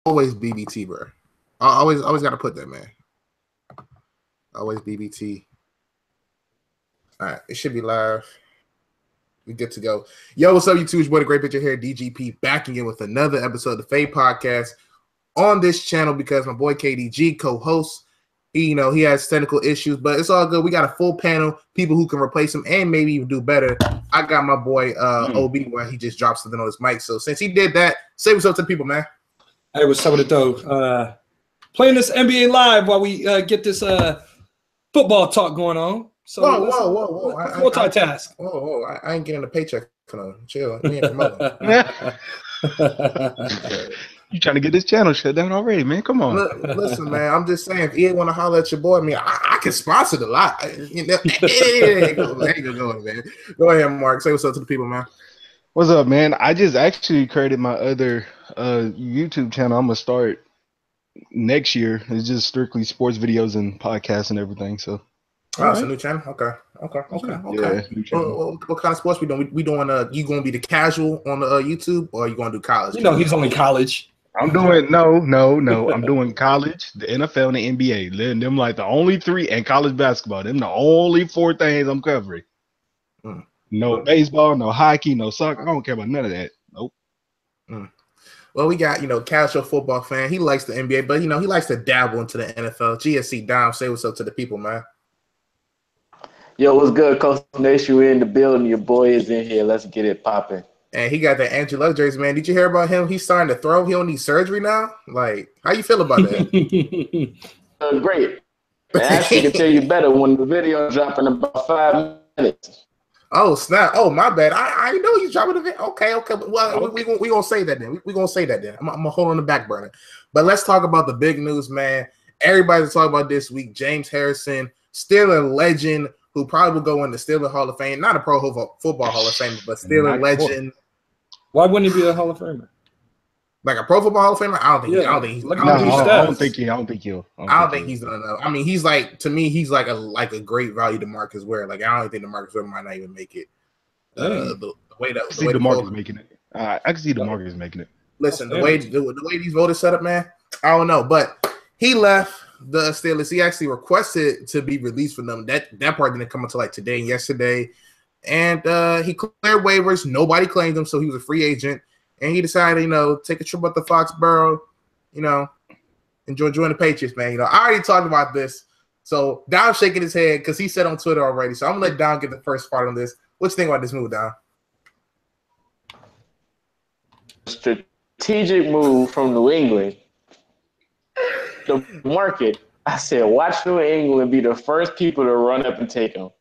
always BBT, bro. I always got to put that, man. Always BBT. All right, it should be live. We good to go. Yo, what's up, YouTube? It's boy, the Great Picture here, DGP, back again with another episode of the Fade Podcast on this channel because my boy KDG co-hosts. He has technical issues, but it's all good. We got a full panel, people who can replace him and maybe even do better. I got my boy OB where he just drops something on his mic. So since he did that, say what's up to the people, man. Hey, what's up with it though? Playing this NBA Live while we get this football talk going on. So whoa. Multitask. Whoa. I ain't getting a paycheck for no. Chill. We ain't promoting. You trying to get this channel shut down already, man? Come on. Listen, man. I'm just saying, if you want to holler at your boy, I can sponsor the lot. There you go, man. Go ahead, Mark. Say what's up to the people, man. What's up, man? I just actually created my other YouTube channel. I'm gonna start next year. It's just strictly sports videos and podcasts and everything. So. It's a new channel. Okay. Yeah, new channel. What kind of sports we doing? We doing you gonna be the casual on the YouTube, or you gonna do college? He's only college. I'm doing no. I'm doing college, the NFL, and the NBA. Them like the only three, and college basketball. Them the only four things I'm covering. No baseball, no hockey, no soccer. I don't care about none of that. Nope. Well, we got casual football fan. He likes the NBA, but he likes to dabble into the NFL. GSC Dom, say what's up to the people, man. Yo, what's good, Coach Nation? You in the building. Your boy is in here. Let's get it popping. And he got that Andrew Luck jersey, man. Did you hear about him? He's starting to throw. He don't need surgery now. Like, how you feel about that? Great. I actually can tell you better when the video drop in about 5 minutes. Oh, snap. Oh, my bad. I know he's dropping the video. Okay. Well, we gonna say that then. We're gonna say that then. I'm gonna hold on the back burner. But let's talk about the big news, man. Everybody's talking about this week. James Harrison, Steeler legend, who probably will go in the Steelers Hall of Fame, not a Pro Football Hall of Famer, but Steelers legend. Why wouldn't he be a Hall of Famer? Like a Pro Football Hall of Famer? I don't think he's. I don't think he's done enough. I mean, he's like, to me, he's like a great value to Marcus Ware. Like, I don't think DeMarcus Ware might not even make it. The way DeMarcus making it. I can see DeMarcus making it. Listen, the way these voters set up, man, I don't know, but he left the Steelers. He actually requested to be released from them. That part didn't come until like today and yesterday. And he cleared waivers. Nobody claimed him, so he was a free agent. And he decided, take a trip up to Foxborough, enjoy the Patriots, man. I already talked about this. So Dom's shaking his head because he said on Twitter already. So I'm gonna let Dom get the first part on this. What you think about this move, Dom? Strategic move from New England. The market, I said, watch New England be the first people to run up and take them.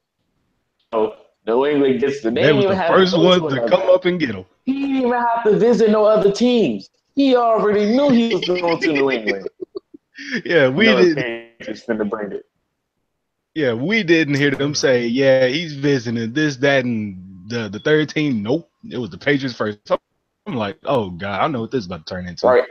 So New England gets the name. They were the first ones to come up and get them. He didn't even have to visit no other teams. He already knew he was going to New England. Yeah, we didn't. Yeah, we didn't hear them say, yeah, he's visiting this, that, and the third team. Nope, it was the Patriots first. So I'm like, oh God, I know what this is about to turn into. Right.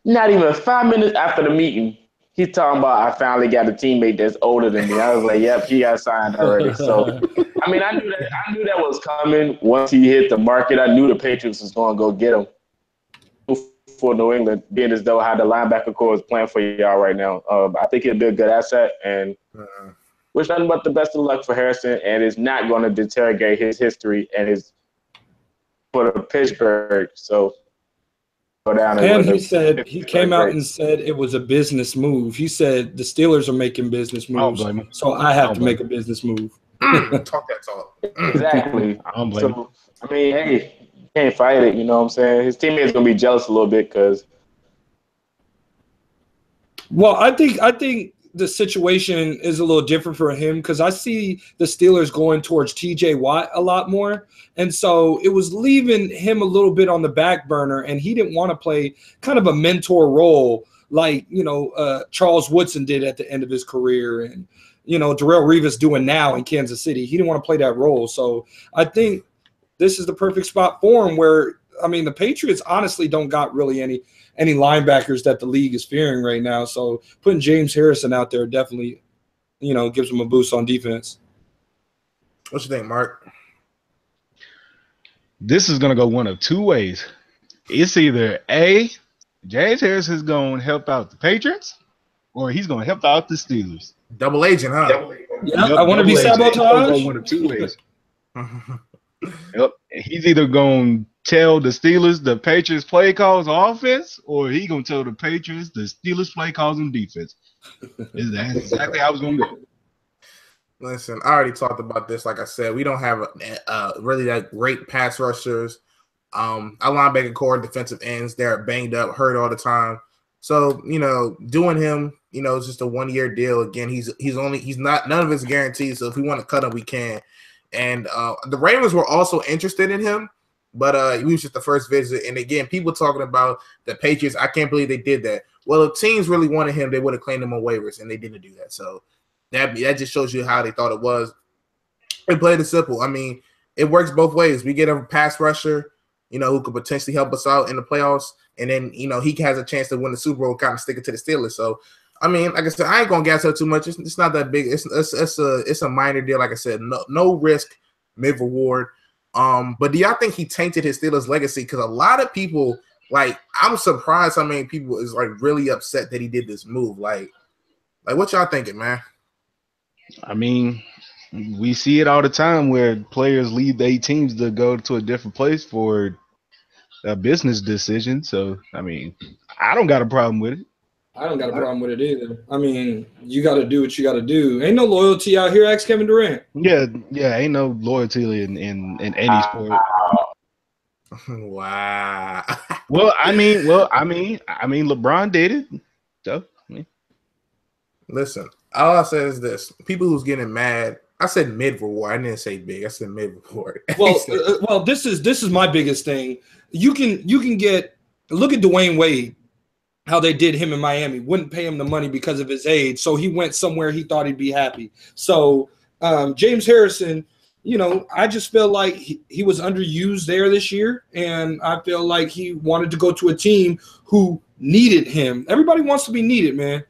Not even 5 minutes after the meeting, he's talking about, I finally got a teammate that's older than me. I was like, yep, he got signed already. So, I mean, I knew that was coming. Once he hit the market, I knew the Patriots was going to go get him for New England, being as though how the linebacker core is playing for y'all right now. I think he'll be a good asset, and wish nothing but the best of luck for Harrison, and it's not going to deteriorate his history and his for Pittsburgh. So, and he said he came out and said it was a business move. He said the Steelers are making business moves, so I have to make a business move. Talk that talk. Exactly. I don't blame him. I mean, hey, you can't fight it. You know what I'm saying? His teammates gonna be jealous a little bit because. Well, I think the situation is a little different for him because I see the Steelers going towards T.J. Watt a lot more. And so it was leaving him a little bit on the back burner, and he didn't want to play kind of a mentor role like, Charles Woodson did at the end of his career and, Darrelle Revis doing now in Kansas City. He didn't want to play that role. So I think this is the perfect spot for him where, I mean, the Patriots honestly don't got really any linebackers that the league is fearing right now. So putting James Harrison out there definitely, gives him a boost on defense. What you think, Mark? This is going to go one of two ways. It's either A, James Harrison is going to help out the Patriots, or he's going to help out the Steelers. Double agent, huh? Yeah, I want to be sabotage. One of two ways. Yep. He's either going to tell the Steelers the Patriots play calls on offense, or he going to tell the Patriots the Steelers play calls on defense. That's exactly how it's going to go. Listen, I already talked about this. Like I said, we don't have really that great pass rushers. Our linebacker core, defensive ends, they're banged up, hurt all the time. So, doing him, it's just a 1-year deal. Again, none of it's guaranteed. So if we want to cut him, we can. And the Ravens were also interested in him, but he was just the first visit. And again, people talking about the Patriots, I can't believe they did that. Well, if teams really wanted him, they would have claimed him on waivers, and they didn't do that. So that just shows you how they thought it was. They played it simple. I mean, it works both ways. We get a pass rusher, who could potentially help us out in the playoffs, and then he has a chance to win the Super Bowl, kind of sticking to the Steelers. So, I mean, like I said, I ain't gonna gas up too much. It's not that big. It's a minor deal. Like I said, no risk, mid reward. But do y'all think he tainted his Steelers legacy? Because a lot of people, I'm surprised how many people is really upset that he did this move. Like what y'all thinking, man? I mean, we see it all the time where players leave their teams to go to a different place for a business decision. So, I mean, I don't got a problem with it. I don't got a problem with it either. I mean, you got to do what you got to do. Ain't no loyalty out here. Ask Kevin Durant. Yeah, ain't no loyalty in any sport. Wow. Well, I mean, LeBron did it. So, Listen, all I said is this: people who's getting mad. I said mid reward. I didn't say big. I said mid reward. Well, this is my biggest thing. You can look at Dwayne Wade. How they did him in Miami, wouldn't pay him the money because of his age, so he went somewhere he thought he'd be happy. So James Harrison, I just feel like he was underused there this year, and I feel like he wanted to go to a team who needed him. Everybody wants to be needed, man.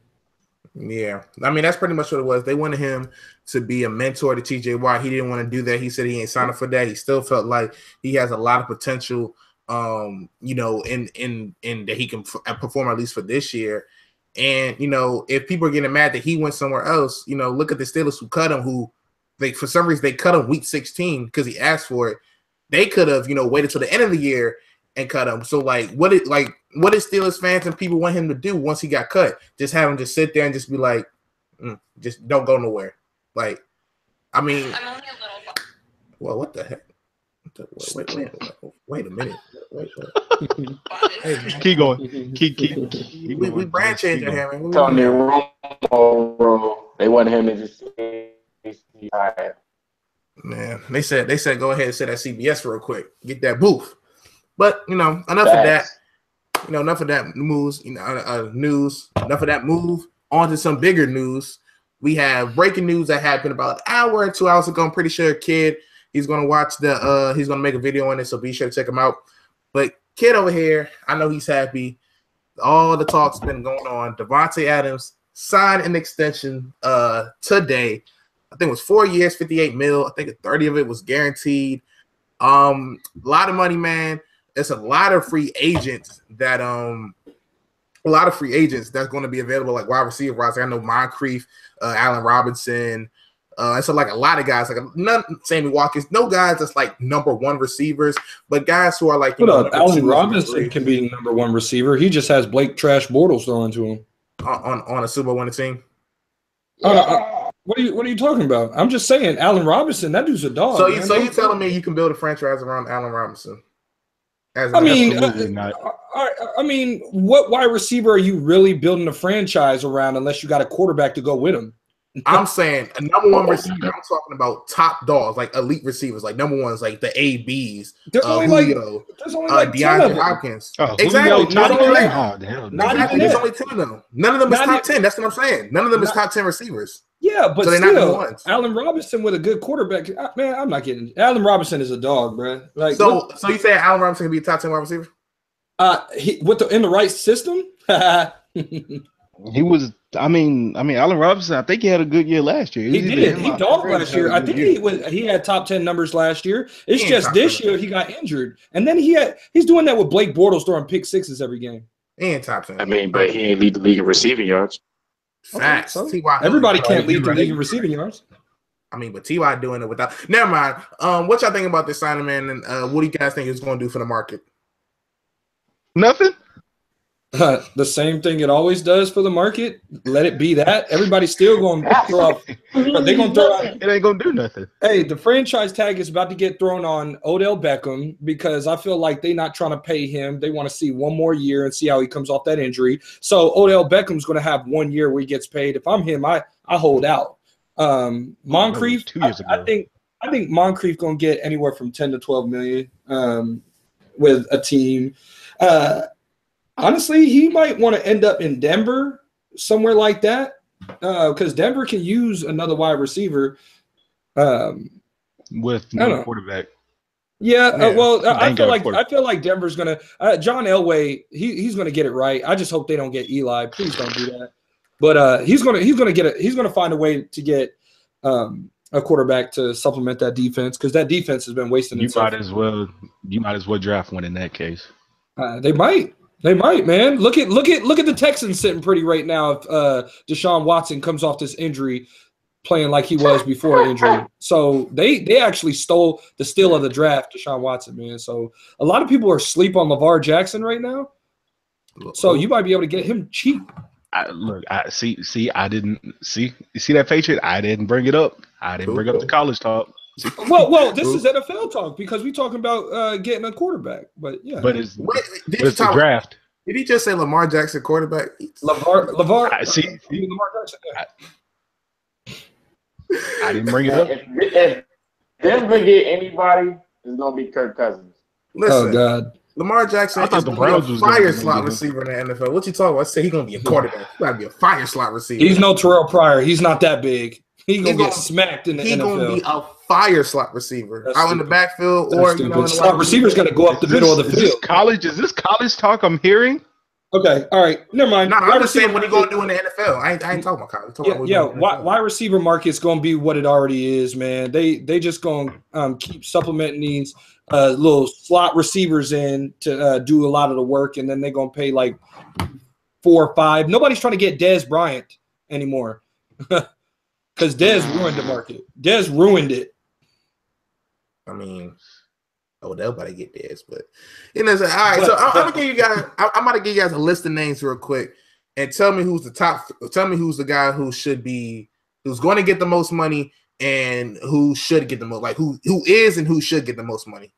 Yeah, I mean that's pretty much what it was. They wanted him to be a mentor to TJ Watt. He didn't want to do that. He said he ain't signed up for that. He still felt like he has a lot of potential. In that he can perform at least for this year. And, if people are getting mad that he went somewhere else, look at the Steelers who cut him, for some reason they cut him week 16 because he asked for it. They could have, waited till the end of the year and cut him. So what did Steelers fans and people want him to do once he got cut? Just have him just sit there and just be like, just don't go nowhere. Wait a minute. Keep going. Keep. We brand changing him. Tony Romo, they want him to just. Man, they said go ahead and sit at CBS real quick, get that booth. But enough of that. Enough of that moves. News. Enough of that move. On to some bigger news. We have breaking news that happened about an hour or 2 hours ago. I'm pretty sure Kid. He's gonna watch he's gonna make a video on it, so be sure to check him out. But Kid over here, I know he's happy. All the talk's been going on. Davante Adams signed an extension today. I think it was 4 years, $58 million. I think 30 of it was guaranteed. A lot of money, man. There's a lot of free agents that's going to be available, like wide receiver. I know Moncrief, Allen Robinson. And so a lot of guys, not Sammy Watkins, no guys that's number one receivers, but guys who are Allen Robinson can be number one receiver. He just has Blake Trash Bortles thrown to him on a Super Bowl winning team. What are you talking about? I'm just saying, Allen Robinson, that dude's a dog. So you telling me you can build a franchise around Allen Robinson? I mean, what wide receiver are you really building a franchise around unless you got a quarterback to go with him? I'm saying a number one receiver. I'm talking about top dogs, like elite receivers, like number ones, like the ABs. There's only Julio, DeAndre Hopkins. Exactly. There's only 10 of them. None of them is top 10. That's what I'm saying. None of them is top 10 receivers. Yeah, but so they're not number ones. Allen Robinson with a good quarterback. Man, I'm not kidding. Allen Robinson is a dog, bro. So you say Allen Robinson can be a top 10 wide receiver? In the right system. He was. I mean, Allen Robinson. I think he had a good year last year. He did. He dogged last year. I think he had top 10 numbers last year. It's just this year he got injured, and then he's doing that with Blake Bortles throwing pick sixes every game. And top 10. I mean, but he ain't lead the league in receiving yards. Facts. Okay, so T.Y. everybody can't lead the league in receiving yards. I mean, but T.Y. doing it without. Never mind. What y'all think about this signing, man? And what do you guys think it's going to do for the market? Nothing. The same thing it always does for the market. Let it be that. Everybody's still going to throw out. They're going to throw out. It ain't gonna do nothing. Hey, the franchise tag is about to get thrown on Odell Beckham because I feel like they're not trying to pay him. They want to see one more year and see how he comes off that injury. So Odell Beckham's going to have 1 year where he gets paid. If I'm him, I hold out. Moncrief, 2 years ago. I think Moncrief going to get anywhere from 10 to 12 million with a team. Honestly, he might want to end up in Denver, somewhere like that, because Denver can use another wide receiver. With no quarterback. Yeah, well, I feel like Denver's gonna John Elway. He's gonna get it right. I just hope they don't get Eli. Please don't do that. But he's gonna find a way to get a quarterback to supplement that defense because that defense has been wasting. You might as well draft one in that case. They might. They might, man. Look at the Texans sitting pretty right now. If Deshaun Watson comes off this injury, playing like he was before injury, so they actually stole the steal of the draft, Deshaun Watson, man. So a lot of people are asleep on LeVar Jackson right now. So you might be able to get him cheap. I see that Patriot. I didn't bring it up. I didn't bring up the college talk. Well, this is NFL talk because we're talking about getting a quarterback. But yeah, but it's the draft. Did he just say Lamar Jackson quarterback? LeVar. I see. Lamar Jackson. I didn't bring it up. If Denver get anybody, it's gonna be Kirk Cousins. Listen, oh God, Lamar Jackson is a fire slot receiver in the NFL. What you talking about? I say he's gonna be a quarterback. He's gotta be a fire slot receiver. He's no Terrell Pryor. He's not that big. He's gonna get smacked in the NFL. He's gonna be a fire slot receiver out in the backfield, or in the slot receiver's gonna go up the middle of the field. Is this college talk I'm hearing? Okay, all right, never mind. No, I'm just saying what he gonna do in the NFL. I ain't talking about college. Wide receiver market's gonna be what it already is, man. They just gonna keep supplementing these little slot receivers in to do a lot of the work, and then they're gonna pay like 4 or 5. Nobody's trying to get Dez Bryant anymore. Because Dez ruined the market. Dez ruined it. I mean, Odell about to get Dez, but all right. So I'm gonna give you guys. I'm gonna give you guys a list of names real quick, and tell me who's the top. Tell me who's the guy who's going to get the most money, and who should get the most. Like who is and who should get the most money.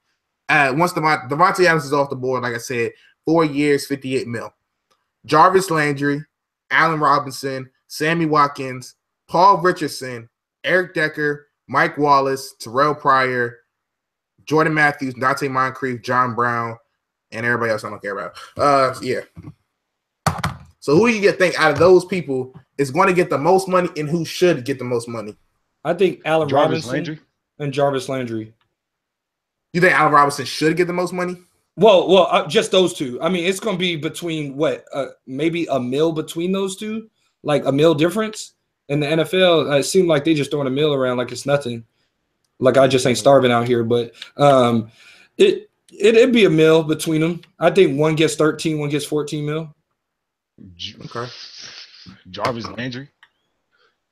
Once Davante Adams is off the board, like I said, 4 years, $58 million. Jarvis Landry, Allen Robinson, Sammy Watkins, Paul Richardson, Eric Decker, Mike Wallace, Terrell Pryor, Jordan Matthews, Dante Moncrief, John Brown, and everybody else I don't care about. Yeah. So who do you think out of those people is going to get the most money and who should get the most money? I think Allen Robinson Landry and Jarvis Landry. You think Allen Robinson should get the most money? Well, just those two. I mean, it's going to be between maybe $1 million between those two, like $1 million difference. In the NFL, it seemed like they just throwing $1 million around like it's nothing. Like I just ain't starving out here, but it'd be $1 million between them. I think one gets 13, one gets 14 million. Okay. Jarvis Landry,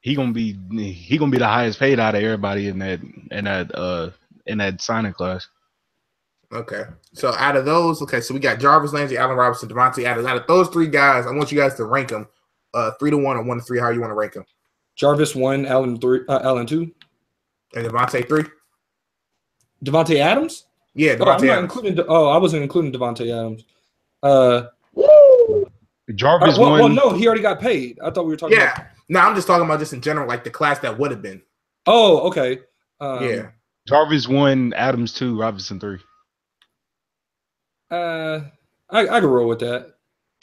he gonna be the highest paid out of everybody in that signing class. Okay, so out of those, so we got Jarvis Landry, Allen Robinson, Davante Adams. Out of those 3 guys, I want you guys to rank them 3 to 1 or 1 to 3. How you want to rank them? Jarvis 1, Allen 3, Allen 2, and Davante 3. Davante Adams? Yeah, Davante Adams. I wasn't including Davante Adams. Jarvis one. Well, no, he already got paid. I thought we were talking. Yeah, no, I'm just talking about just in general, like the class that would have been. Oh, okay. Yeah, Jarvis 1, Adams 2, Robinson 3. I can roll with that.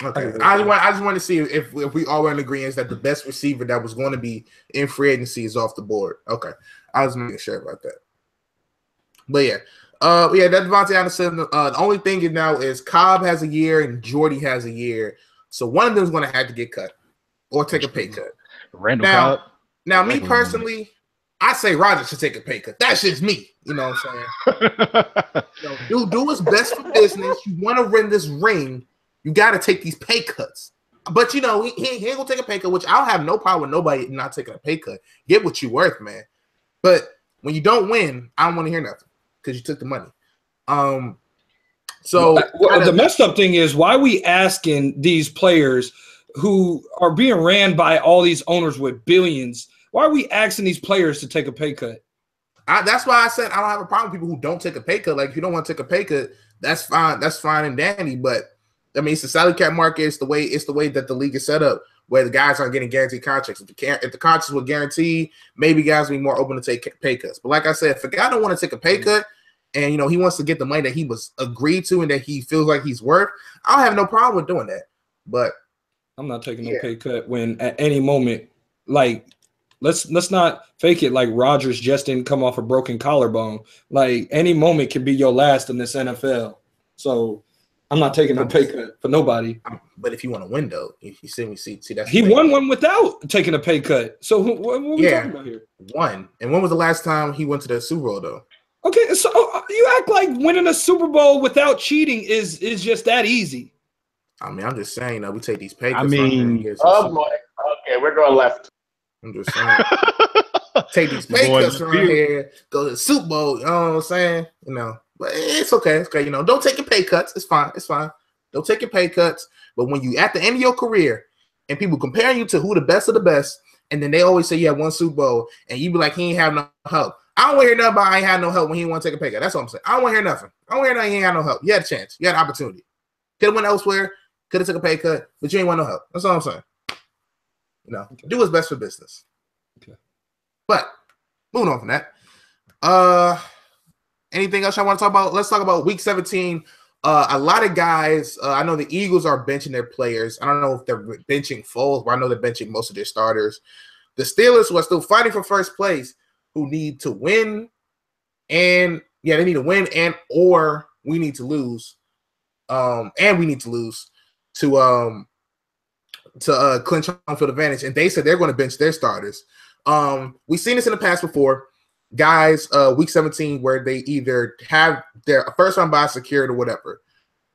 Okay, I just want to see if we all were in agreement that the best receiver that was going to be in free agency is off the board. Okay, I was making sure about that. But yeah, that Davante Adams. The only thing now is Cobb has a year and Jordy has a year, so one of them is going to have to get cut or take a pay cut. Randall Cobb. Now, me personally, I say Rodgers should take a pay cut. That's just me. You know what I'm saying? Do what's best for business. You want to win this ring. You got to take these pay cuts. But, you know, he ain't going to take a pay cut, which I'll have no problem with nobody not taking a pay cut. Get what you worth, man. But when you don't win, I don't want to hear nothing because you took the money. So the messed up thing is, why are we asking these players who are being ran by all these owners with billions? Why are we asking these players to take a pay cut? That's why I said I don't have a problem with people who don't take a pay cut. Like, if you don't want to take a pay cut, that's fine. That's fine and dandy. But I mean, it's the salary cap market. It's the way that the league is set up, where the guys aren't getting guaranteed contracts. If the contracts were guaranteed, maybe guys would be more open to take pay cuts. But like I said, if a guy don't want to take a pay cut, and you know he wants to get the money that he was agreed to and that he feels like he's worth, I'll have no problem with doing that. But I'm not taking no pay cut when at any moment, like, let's not fake it like Rodgers just didn't come off a broken collarbone. Like, any moment can be your last in this NFL. So I'm not taking no pay cut for nobody. But if you want to win, though, you see that he won one without taking a pay cut. So what are we talking about here? Won. And when was the last time he went to the Super Bowl, though? Okay, so you act like winning a Super Bowl without cheating is just that easy. I mean, I'm just saying, we take these pay cuts. I mean, oh boy. Okay, we're going left. I'm just saying, take these pay cuts around here, go to the Super Bowl. You know what I'm saying? You know. But it's okay. It's okay. You know, don't take your pay cuts. It's fine. It's fine. Don't take your pay cuts. But when you at the end of your career and people comparing you to who the best of the best, and then they always say you have one Super Bowl, and you be like, he ain't have no help. I don't want to hear nothing about I ain't had no help when he want to take a pay cut. That's what I'm saying. I don't want to hear nothing. I don't want to hear nothing. He ain't had no help. You had a chance. You had an opportunity. Could have went elsewhere. Could have took a pay cut, but you ain't want no help. That's all I'm saying. You know, do what's best for business. Okay. But moving on from that. Anything else I want to talk about? Let's talk about Week 17. A lot of guys, I know the Eagles are benching their players. I don't know if they're benching Foles, but I know they're benching most of their starters. The Steelers, who are still fighting for first place, who need to win, and they need to win, and or we need to lose, and we need to lose to clinch home field advantage. And they said they're going to bench their starters. We've seen this in the past before. Guys, Week 17, where they either have their first round bye secured or whatever.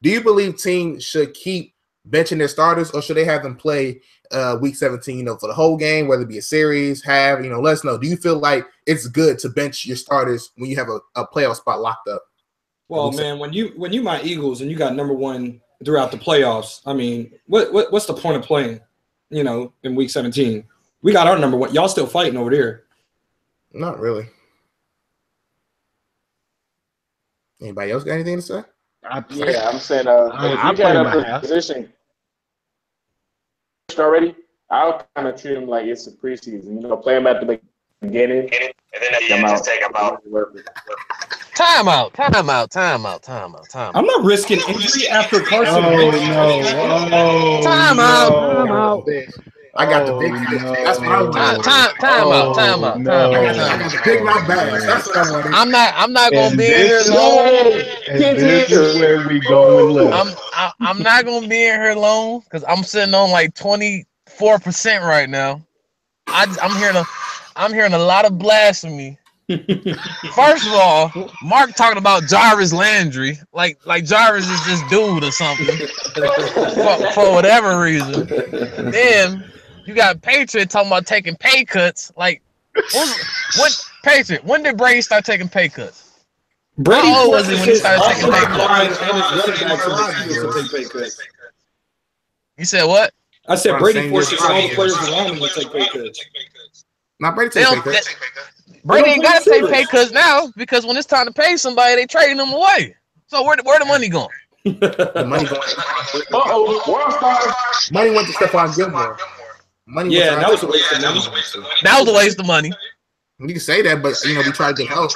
Do you believe teams should keep benching their starters, or should they have them play Week 17, for the whole game, whether it be a series, let us know. Do you feel like it's good to bench your starters when you have a playoff spot locked up? Well, man, when you my Eagles and you got number one throughout the playoffs, I mean, what's the point of playing, in Week 17? We got our number one. Y'all still fighting over there. Not really. Anybody else got anything to say? Yeah, I'm saying if you got a position already, I'll kind of treat them like it's a preseason. Play them at the beginning, and then at the end, just take them out. Time out. I'm not risking injury after Carson. Time out. I got the big. That's what I'm doing. Time out. I got the big rock bags. That's what I wanted. I'm not gonna be in here long. This is where we going left. I'm not gonna be in here long because I'm sitting on like 24% right now. I'm hearing a lot of blasphemy. First of all, Mark talking about Jarvis Landry, like Jarvis is this dude or something for whatever reason. Then you got Patriot talking about taking pay cuts. Like, when did Brady start taking pay cuts? How old was he when he started taking pay cuts? You said what? I said Brady forces all the players around him to take pay cuts. Not Brady take pay cuts. Brady ain't got to take pay cuts now because when it's time to pay somebody, they trading them away. So where the money going? The money going. Money went to Stephon Gilmore. That was a waste of money. That was a waste of money. You can say that, but we tried to get help.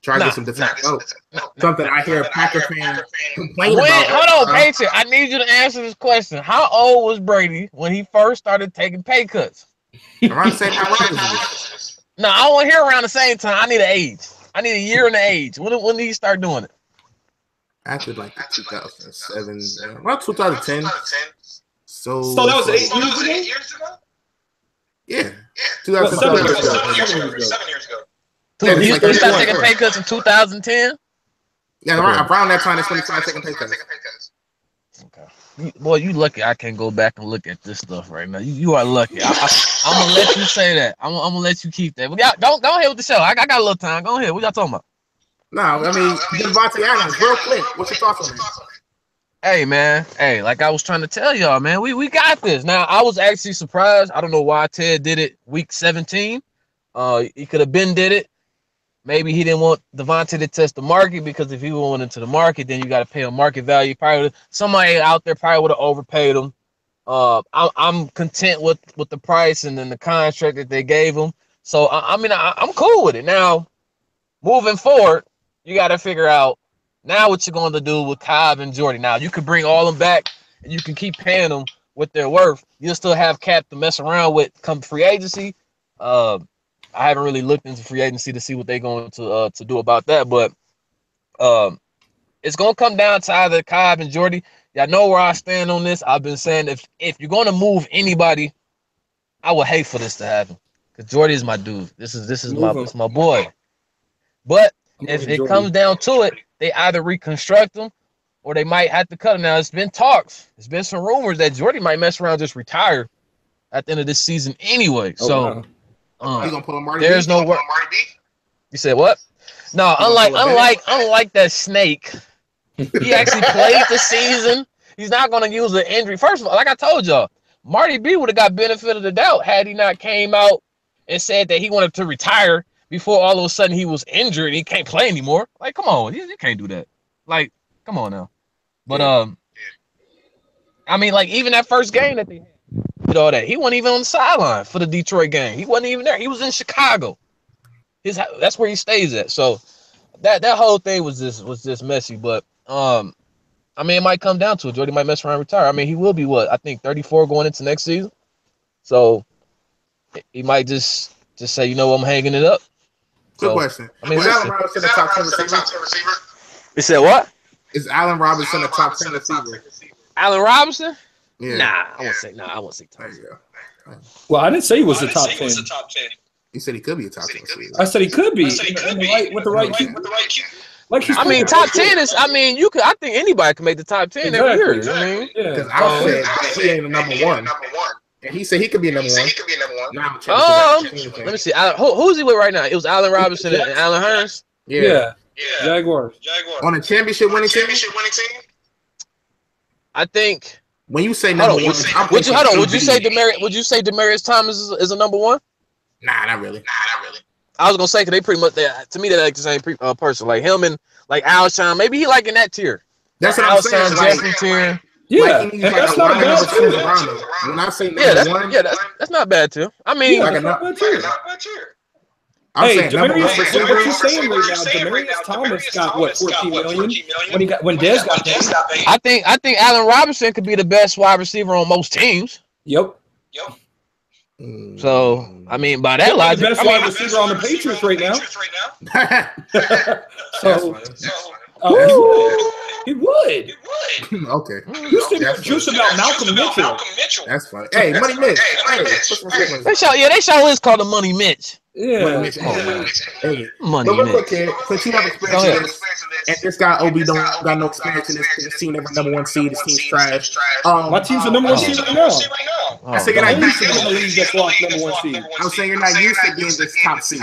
Try to get some defensive help. Something I hear a Packer fan complain about. Hold on, Patriot. I need you to answer this question. How old was Brady when he first started taking pay cuts? Around the same time Rodgers. No, I don't want to hear around the same time. I need an age. I need a year and an age. When did he start doing it? After like 2007, around 2010. So that was 8 years ago? Yeah. 7 years ago. He started taking pay cuts in 2010? Yeah, around that time, that's when he started taking pay cuts. boy, you lucky I can't go back and look at this stuff right now. You are lucky. I'm gonna let you say that. I'm gonna let you keep that. But y'all, go ahead with the show. I got a little time. Go ahead. What y'all talking about? No, I mean Devontae Adams, real quick. What's your thoughts on that? Hey man, hey, like I was trying to tell y'all, man, we got this. Now I was actually surprised. I don't know why Ted did it week 17. He could have been did it. Maybe he didn't want Devontae to test the market, because if he went into the market, then you got to pay him market value. Probably somebody out there probably would have overpaid him. I'm content with the price and then the contract that they gave him. So I'm cool with it. Now, moving forward, you got to figure out now what you're going to do with Cobb and Jordy. Now you can bring all them back and you can keep paying them what they're worth. You'll still have cap to mess around with come free agency. I haven't really looked into free agency to see what they're going to do about that, but it's going to come down to either Cobb and Jordy. Y'all know where I stand on this. I've been saying if you're going to move anybody, I would hate for this to happen, because Jordy is my dude. This is my boy. But if it comes down to it, they either reconstruct him or they might have to cut him. Now, it's been talks. There's been some rumors that Jordy might mess around, just retire at the end of this season anyway. So. You gonna pull a Marty there's B? no work. You said what? No, unlike that snake, he actually played the season. He's not gonna use an injury. First of all, like I told y'all, Marty B would have got benefit of the doubt had he not came out and said that he wanted to retire before all of a sudden he was injured and he can't play anymore. Like, come on, you can't do that. Like, come on now. But I mean, like, even that first game that they had. All that, he wasn't even on the sideline for the Detroit game. He wasn't even there. He was in Chicago. That's where he stays at. So that whole thing was just messy. But I mean, it might come down to it. Jordy might mess around and retire. I mean, he will be I think 34 going into next season. So he might just say, you know, I'm hanging it up. Good question. I mean, is Allen Robinson a top 10 receiver? You said what? Is Allen Robinson a top 10 receiver? Allen Robinson? Yeah. Nah, I won't say top. There you go. Well, I didn't say he was a top 10. You said he could be a top 10 receiver. I said he could be. With the right cue. Like I mean, top 10 is. I mean, you could. I think anybody can make the top 10 every year. I mean, because I said that he ain't a number one, and he said he could be a number one. Let me see. Who's he with right now? It was Allen Robinson and Allen Hurns. Yeah. Jaguars. On a championship winning team. I think. When you say number one, would you say Demaryius Thomas is a number one? Nah, not really. I was gonna say, because they pretty much, to me, they're like the same person. Like him and like Alshon, maybe he like in that tier. That's what I'm saying. Jeffrey tier. Yeah, that's not a bad tier. When I say number one, that's not bad too. I mean, like a not bad tier. Hey, Demaryius, what you're saying right now, Demaryius Thomas got what, 14 million? When Dez got paid? I think Allen Robinson could be the best wide receiver on most teams. Yep. So I mean, by that logic, the best wide receiver on the Patriots right now. He would. Okay. You said you're juice about Malcolm Mitchell. That's funny. Hey, Money Mitch. They show is called the Money Mitch. Yeah. Money Mitch. Money Mitch. Since you have experience in this, and this guy OB don't got no experience in this team, never number one seed. This team's trash. My team's the number one seed right now. I say you're not used to the league that's lost number one seed. I'm saying you're not used to being this top seed.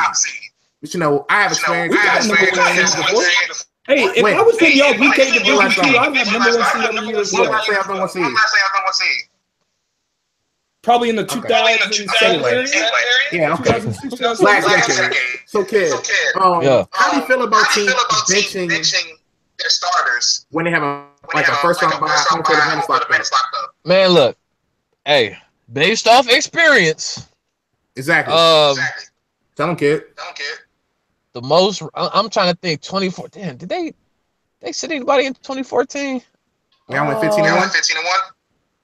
But you know, I have experience. Hey, if I was in y'all weekend division 2, I'd have number one seed every year as well. I'm not saying I'm number one seed. Probably in the 2007 area. Yeah, okay. Last decade. So, kid, how do you feel about teams benching their starters when they have a first round bye, home court advantage locked up? Man, look, hey, based off experience. Exactly. Tell them, kid. The most, I'm trying to think, 24. Damn, did they sit anybody in 2014? Yeah, I went 15-1.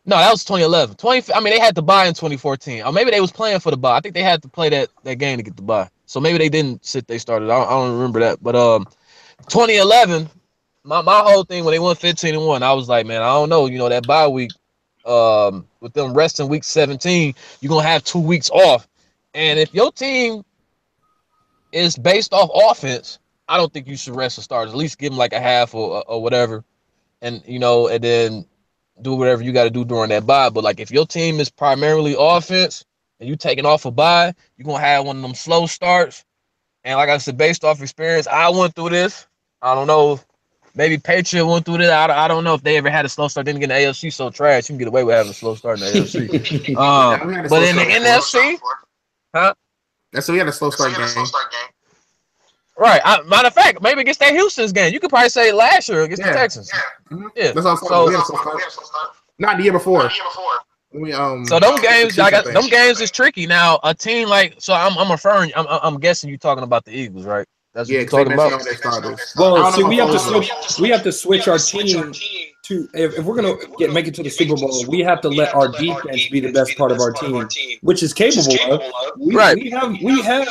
No, that was 2011. I mean, they had to buy in 2014. Or maybe they was playing for the buy. I think they had to play that game to get the buy. So maybe they didn't sit. They started. I don't remember that. But 2011, my whole thing when they went 15-1, I was like, man, I don't know. You know, that bye week, with them resting week 17, you're gonna have 2 weeks off. And if your team is based off offense, I don't think you should rest the starters. At least give them like a half or whatever. And you know, and then do whatever you got to do during that bye. But like if your team is primarily offense and you taking off a bye, you're gonna have one of them slow starts. And like I said, based off experience, I went through this. I don't know. Maybe Patriot went through this. I don't know if they ever had a slow start. Then again, the AFC so trash, you can get away with having a slow start in the AFC. But in the NFC, huh? That's so we had a slow start game. Right. Matter of fact, maybe against that Houston's game. You could probably say last year against the Texans. Yeah. That's what I'm saying. Not the year before. So them games, them games is tricky. Now a team like I'm referring. I'm guessing you're talking about the Eagles, right? That's what you're talking about. Well, see, we have to switch our team to if we're gonna make it to the Super Bowl. We have to let our defense be the best part of our team, which is capable of. We have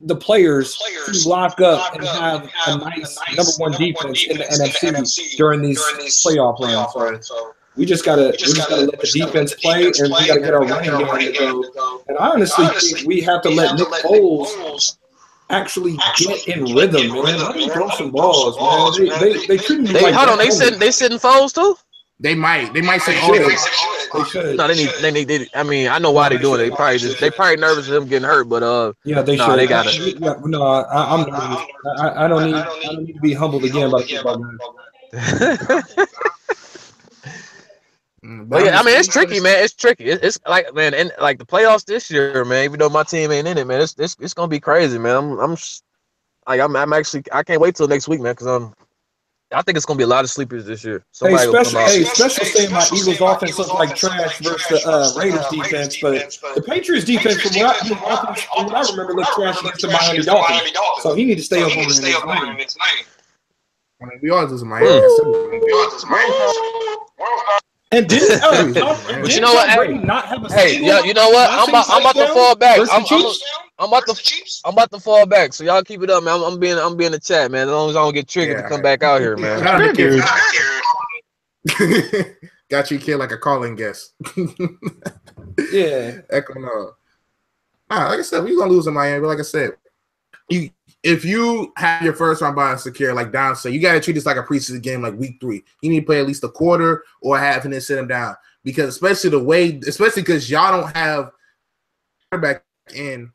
the players to lock up and have a nice number one defense in the NFC during these playoff rounds. So we just gotta let the defense play, and we gotta get our running game to go. And I honestly think we have to let Nick Foles actually get in rhythm, man. Let him throw some balls, man. They couldn't. Hold on, they sitting Foles too. They might say they should. No, they need. I mean, I know why they're doing it. They probably nervous of him getting hurt, but yeah, they should. They got it. Yeah, no, I'm nervous. I don't need to be humbled again by the football guys. But yeah, I mean, it's tricky, man. It's tricky. It's like, man, and like the playoffs this year, man. Even though my team ain't in it, man, it's gonna be crazy, man. I'm actually, I can't wait till next week, man, because I think it's gonna be a lot of sleepers this year. Special saying my Eagles offense looks like trash versus the Raiders defense, but the Patriots defense, from what I remember, looked trash against the Miami Dolphins. So he needs to stay up on his lane. I mean, we always lose Miami. And but you know what? Hey, you know what? I'm about to fall back. I'm about to fall back. So y'all keep it up, man. I'm being the chat, man. As long as I don't get triggered to come back out here, man. Got you, kid, like a calling guest. Yeah. Echo no. Like I said, we're gonna lose in Miami. But like I said, if you have your first round bye secure, like Don said, you got to treat this like a preseason game, like week 3. You need to play at least a quarter or half and then sit them down. Because especially because y'all don't have quarterback in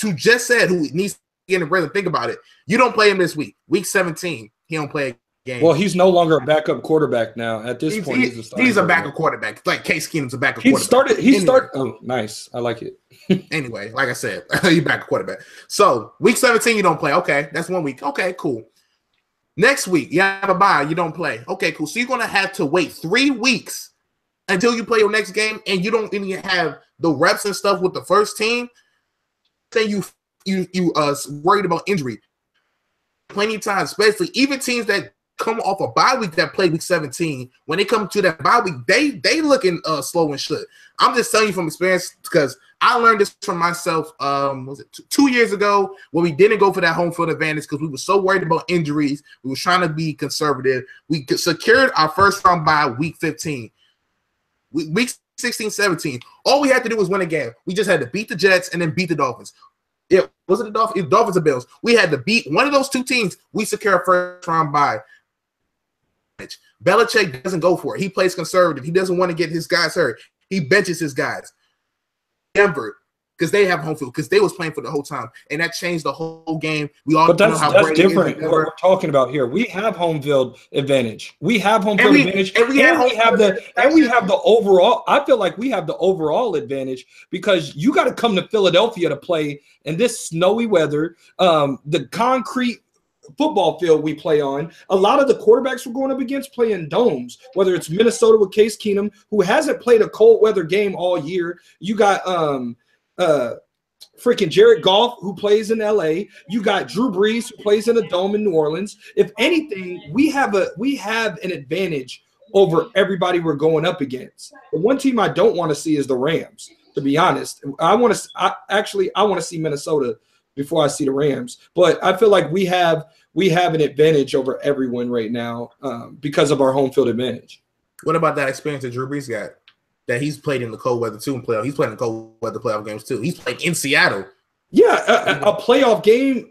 who just said who needs to get in the rhythm. Think about it. You don't play him this week. Week 17, he don't play a game. Well, he's no longer a backup quarterback now. At this point, he's a backup quarterback. Like Case Keenum's a backup quarterback. He started. Oh, nice. I like it. Anyway, like I said, you backup quarterback. So week 17, you don't play. Okay, that's 1 week. Okay, cool. Next week, you have a bye. You don't play. Okay, cool. So you're gonna have to wait 3 weeks until you play your next game, and you don't even have the reps and stuff with the first team. Then you worried about injury. Plenty of times, especially even teams that come off a bye week that play week 17, when they come to that bye week, they looking slow and shit. I'm just telling you from experience because I learned this from myself. Was it 2 years ago when we didn't go for that home field advantage because we were so worried about injuries. We were trying to be conservative. We secured our first round bye week 15. Week 16, 17. All we had to do was win a game. We just had to beat the Jets and then beat the Dolphins. It wasn't the Dolphins. It was Dolphins or Bills. We had to beat one of those two teams. We secure a first round bye. Belichick doesn't go for it. He plays conservative. He doesn't want to get his guys hurt. He benches his guys. Denver, because they have home field, because they was playing for the whole time, and that changed the whole game. We all know how that's different. What we're talking about here, we have home field advantage. We have home field advantage, and we have the overall. I feel like we have the overall advantage because you got to come to Philadelphia to play in this snowy weather. The concrete football field we play on. A lot of the quarterbacks we're going up against play in domes, whether it's Minnesota with Case Keenum, who hasn't played a cold weather game all year. You got freaking Jared Goff, who plays in LA. You got Drew Brees, who plays in a dome in New Orleans. If anything, we have an advantage over everybody we're going up against. The one team I don't want to see is the Rams, to be honest. I want to see Minnesota before I see the Rams. But I feel like we have an advantage over everyone right now because of our home field advantage. What about that experience that Drew Brees got? That he's played in the cold weather too in playoff. He's played in the cold weather playoff games too. He's played in Seattle Yeah, a playoff game.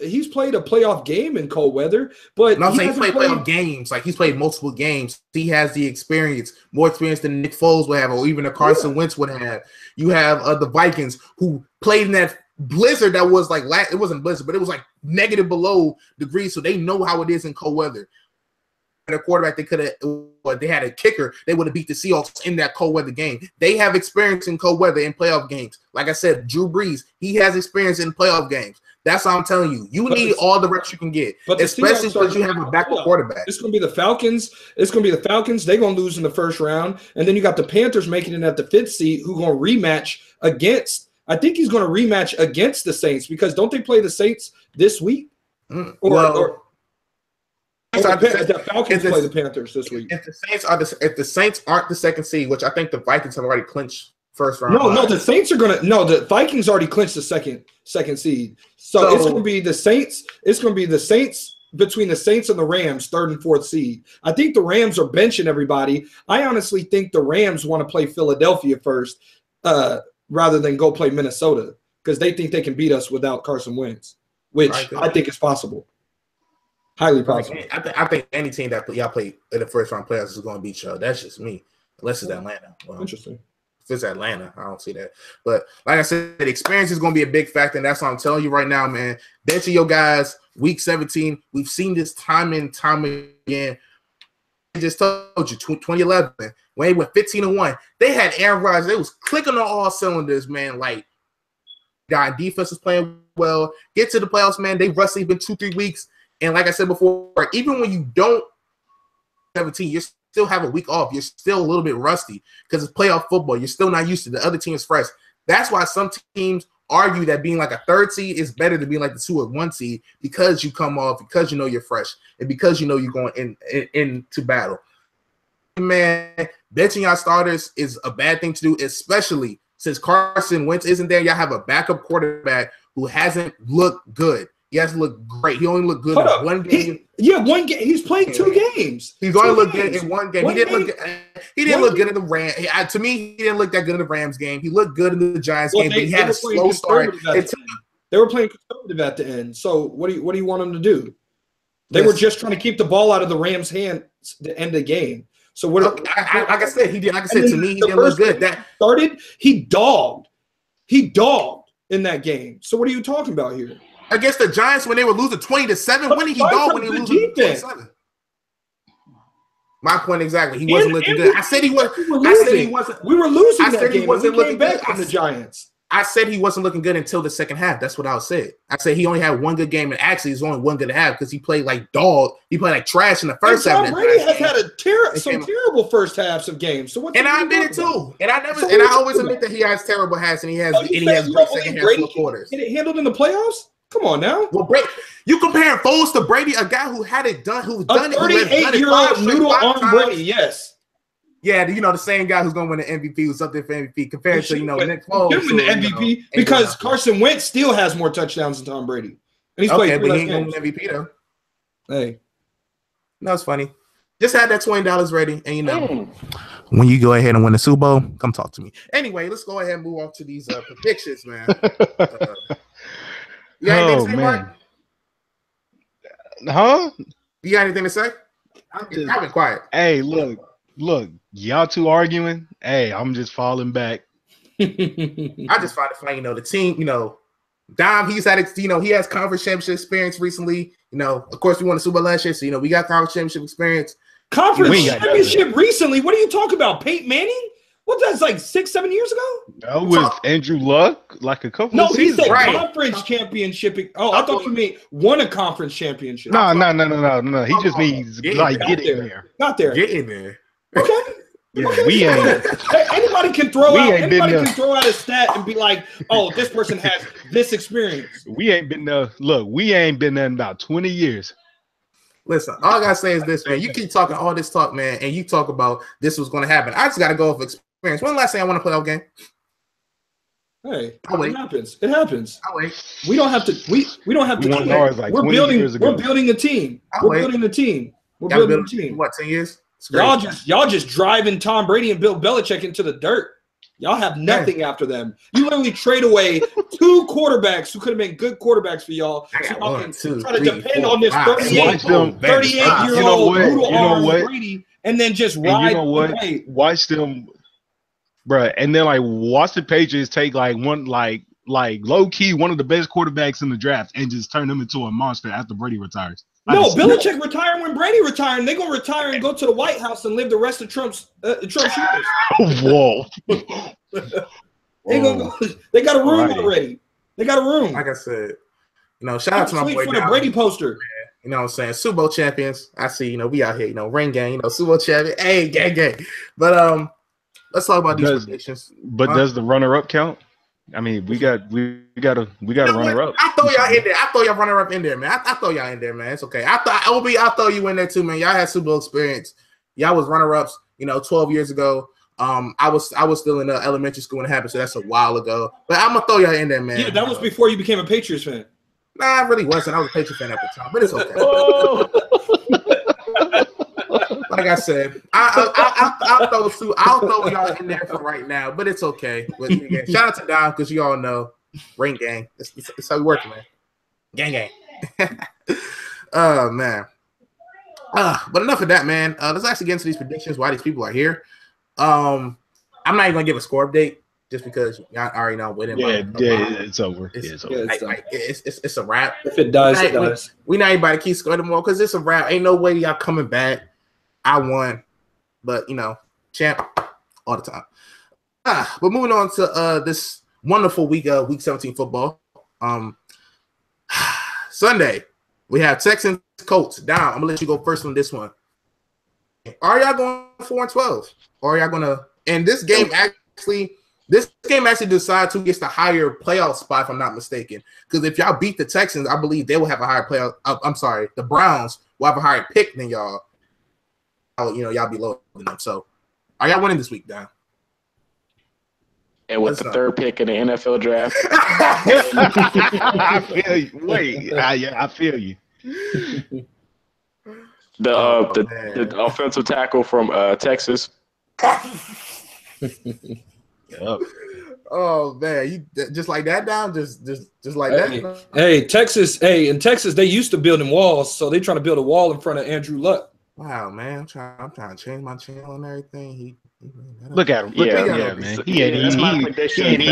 He's played a playoff game in cold weather, but I'm saying he's played playoff games. Like he's played multiple games. He has the experience, more experience than Nick Foles would have, or even a Carson Wentz would have. You have the Vikings who played in that blizzard that was like it wasn't blizzard, but it was like negative below degrees, so they know how it is in cold weather. A quarterback they could have, or they had a kicker, they would have beat the Seahawks in that cold weather game. They have experience in cold weather in playoff games. Like I said, Drew Brees, he has experience in playoff games. That's what I'm telling you. You need all the reps you can get, especially because you have a backup quarterback. It's going to be the Falcons. It's going to be the Falcons. They're going to lose in the first round, and then you got the Panthers making it at the 5th seed, who going to rematch against. I think he's going to rematch against the Saints because don't they play the Saints this week? The Falcons play the Panthers this week. If the Saints aren't the 2nd seed, which I think the Vikings have already clinched first round. No, the Saints are gonna. No, the Vikings already clinched the second seed. So it's gonna be the Saints. It's gonna be the Saints between the Saints and the Rams, 3rd and 4th seed. I think the Rams are benching everybody. I honestly think the Rams want to play Philadelphia first, rather than go play Minnesota because they think they can beat us without Carson Wentz, which I think is possible. Highly possible. I think any team that y'all play in the first round playoffs is going to beat y'all. That's just me, unless it's Atlanta. Well, interesting. If it's Atlanta, I don't see that. But like I said, the experience is going to be a big factor, and that's what I'm telling you right now, man. Benching your guys, week 17. We've seen this time and time again. I just told you, 2011, when they went 15-1, they had Aaron Rodgers. They was clicking on all cylinders, man. Like, guy defense is playing well. Get to the playoffs, man. They rusty been 2-3 weeks. And like I said before, even when you don't 17, you still have a week off. You're still a little bit rusty because it's playoff football. You're still not used to the other team is fresh. That's why some teams argue that being like a 3rd seed is better than being like the 2 or 1 seed because you come off, because you know you're fresh, and because you know you're going into battle. Man, benching y'all starters is a bad thing to do, especially since Carson Wentz isn't there. Y'all have a backup quarterback who hasn't looked good. He hasn't looked great. He only looked good in one game. One game. He's played 2 games. He's only looked good in one game. He didn't look good in the Rams. To me, he didn't look that good in the Rams game. He looked good in the Giants game, but he had a slow start. They were playing conservative at the end. So what do you want them to do? They were just trying to keep the ball out of the Rams' hands at the end of the game. So what? Like I said, he did. Like I said, to me, he didn't look good. That started. He dogged in that game. So what are you talking about here? Against the Giants when they were losing 20-7, when did he dog when he was losing 27? My point exactly. He wasn't looking good. I said he was. I said he wasn't. We were losing I that said game. he wasn't looking back good from the Giants. I said he wasn't looking good until the second half. That's what I said. I said he only had one good game, and actually, it's only one good half because he played like dog. He played like trash in the first half. Tom Brady has had some terrible first halves of games. So and I admit it too. And I always admit that he has terrible halves, and he has great second half quarters. Get it handled in the playoffs. Come on now. Well, you comparing Foles to Brady, a guy who had it done, who's done it. 38-year-old noodle on Brady, yes. Yeah, the same guy who's going to win the MVP, who's up there for MVP, compared to Nick Foles. He win the MVP because Carson Wentz still has more touchdowns than Tom Brady, and he's played. But he ain't going to win MVP though. Hey, that's funny. Just had that $20 ready, and when you go ahead and win the Super Bowl, come talk to me. Anyway, let's go ahead and move on to these predictions, man. You got anything to say, Mark? Huh? You got anything to say? I've been quiet. Hey, look, y'all two arguing. Hey, I'm just falling back. I just find it funny, the team, Dom, he's had he has conference championship experience recently. Of course, we won the Super Bowl last year, so we got conference championship experience. Conference championship recently? What are you talking about? Peyton Manning? What, that's like 6-7 years ago? No, with Andrew Luck, like a couple of seasons. No, he said conference championship. Oh, I thought you meant won a conference championship. No. He just means get in there. Not there. Get in there. Okay. Yeah, we ain't. Anybody can throw out a stat and be like, "Oh, this person has this experience." We ain't been there. Look, we ain't been there in about 20 years. Listen, all I gotta say is this, man. You keep talking all this talk, man, and you talk about this was going to happen. I just gotta go off experience. When last time I won a playoff game? Hey, it happens. It happens. I'll wait. We don't have to. We don't have to. We're building a team. We're building a team. Building a team. What, 10 years? Y'all just driving Tom Brady and Bill Belichick into the dirt. Y'all have nothing after them. You literally trade away 2 quarterbacks who could have been good quarterbacks for y'all. I got So y'all 1, can 2, try to 3, depend 4, on this 5, 38-year-old brutal arm Brady, and then just ride away. Watch them, bruh. And then like watch the Patriots take like one like low key one of the best quarterbacks in the draft and just turn them into a monster after Brady retires. No, Belichick retiring when Brady retiring. They're gonna retire and go to the White House and live the rest of Trump's years. Whoa. They got a room already. They got a room. Like I said, shout out to my boy for the Brady poster. You know what I'm saying? Super Bowl champions. I see, we out here, ring gang, Super Bowl champion. Hey, gang. But let's talk about these predictions. But does the runner-up count? I mean, we got a runner up. I throw y'all in there. I throw y'all runner up in there, man. I throw y'all in there, man. It's okay. I'll throw you in there too, man. Y'all had Super Bowl experience. Y'all was runner ups, 12 years ago. I was still in elementary school when it happened, so that's a while ago. But I'm gonna throw y'all in there, man. Yeah, that was before you became a Patriots fan. Nah, I really wasn't. I was a Patriots fan at the time, but it's okay. Like I said, I'll throw y'all in there for right now, but it's okay. But again, shout out to Dom because you all know Ring Gang. It's how we work, man. Gang. Oh man. But enough of that, man. Let's actually get into these predictions. Why these people are here. I'm not even gonna give a score update just because y'all already know winning. Yeah, it's over. It's over. It's a wrap. If it does, it does. We not anybody keep scoring more because it's a wrap. Ain't no way y'all coming back. I won, but champ all the time. But moving on to this wonderful week 17 football. Sunday we have Texans Colts down. I'm gonna let you go first on this one. Are y'all going 4-12, or are y'all gonna? And this game actually decides who gets the higher playoff spot, if I'm not mistaken. Because if y'all beat the Texans, I believe they will have a higher playoff. I'm sorry, the Browns will have a higher pick than y'all. Y'all be lower than them. So, are y'all winning this week, Don? And with the third pick in the NFL draft, I feel you. Wait, I feel you. The offensive tackle from Texas. Yep. Oh man, you just like that, Don? Just like that. Hey, Texas. Hey, in Texas, they used to building walls, so they trying to build a wall in front of Andrew Luck. Wow, man, I'm trying to change my channel and everything. Look at him. Look at him, man. He ain't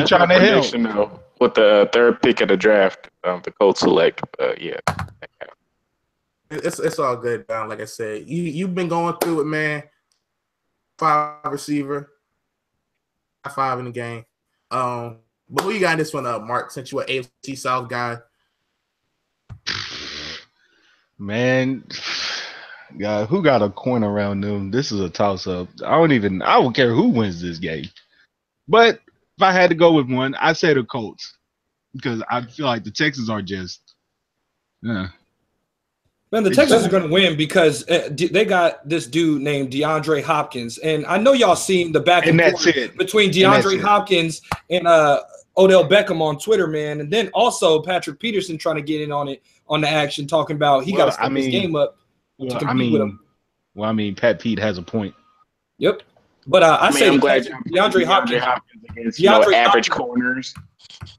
trying to help. Though, with the third pick of the draft, the Colts select. Yeah. It's all good, Don. Like I said, you've been going through it, man. 5 receiver, 5 in the game. But who you got in this one, Mark? Since you an AFC South guy, man. God, who got a coin around them? This is a toss-up. I don't care who wins this game. But if I had to go with one, I'd say the Colts. Because I feel like the Texans are just Man, the Texans are going to win because they got this dude named DeAndre Hopkins. And I know y'all seen the back and forth between DeAndre Hopkins and Odell Beckham on Twitter, man. And then also Patrick Peterson trying to get in on the action, talking about he got to step his game up. Well, I mean, Pat Pete has a point. Yep. But I'm glad DeAndre Hopkins against average corners.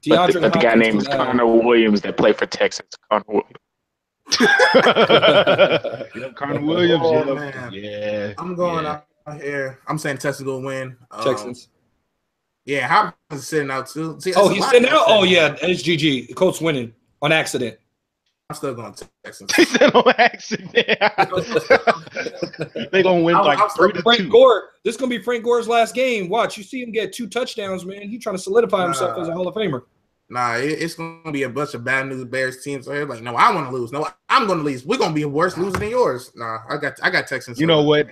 The guy named Connor Williams that played for Texas. Connor Williams. Connor Williams. Oh, man. Yeah. I'm going out here. I'm saying Texas will win. Texans. Yeah, Hopkins is sitting out too. See, he's sitting out? Oh, yeah. SGG. The Colts winning on accident. I'm still going to Texans. He said on accident. They're going to win like 3-2. Frank Gore. This is going to be Frank Gore's last game. Watch. You see him get 2 touchdowns, man. He's trying to solidify himself as a Hall of Famer. Nah, it's going to be a bunch of bad news Bears teams. So like, no, I want to lose. No, I'm going to lose. We're going to be a worse loser than yours. Nah, I got Texans. You know what?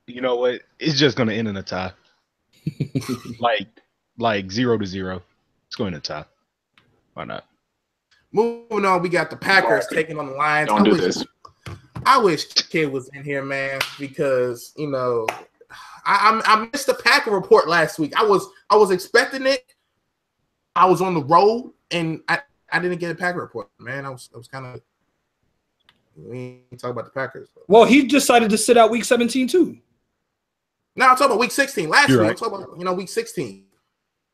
It's just going to end in a tie. like 0-0. It's going to tie. Why not? Moving on, we got the Packers taking on the Lions. I wish Kid was in here, man, because I missed the Packer report last week. I was expecting it. I was on the road and I didn't get a Packer report, man. I was kind of we ain't talk about the Packers. Well, he decided to sit out week 17 too. No, I'm talking about week 16. Last week, I'm talking about week 16.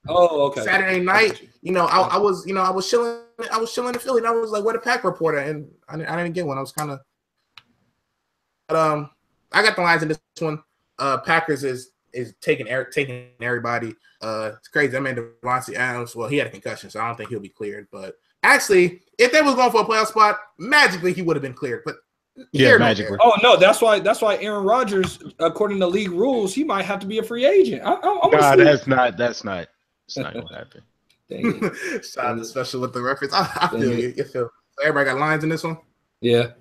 Oh, okay. Saturday night, I was chilling in Philly, and I was like, "Where the Pack reporter?" And I didn't get one. I was kind of, but I got the Lions in this one. Packers is taking everybody. It's crazy. I mean, Devontae Adams. Well, he had a concussion, so I don't think he'll be cleared. But actually, if they was going for a playoff spot, magically he would have been cleared. But magically. Oh no, that's why Aaron Rodgers, according to league rules, he might have to be a free agent. That's not gonna happen. Sounds special with the reference. I feel you. You feel. So everybody got Lions in this one. Yeah.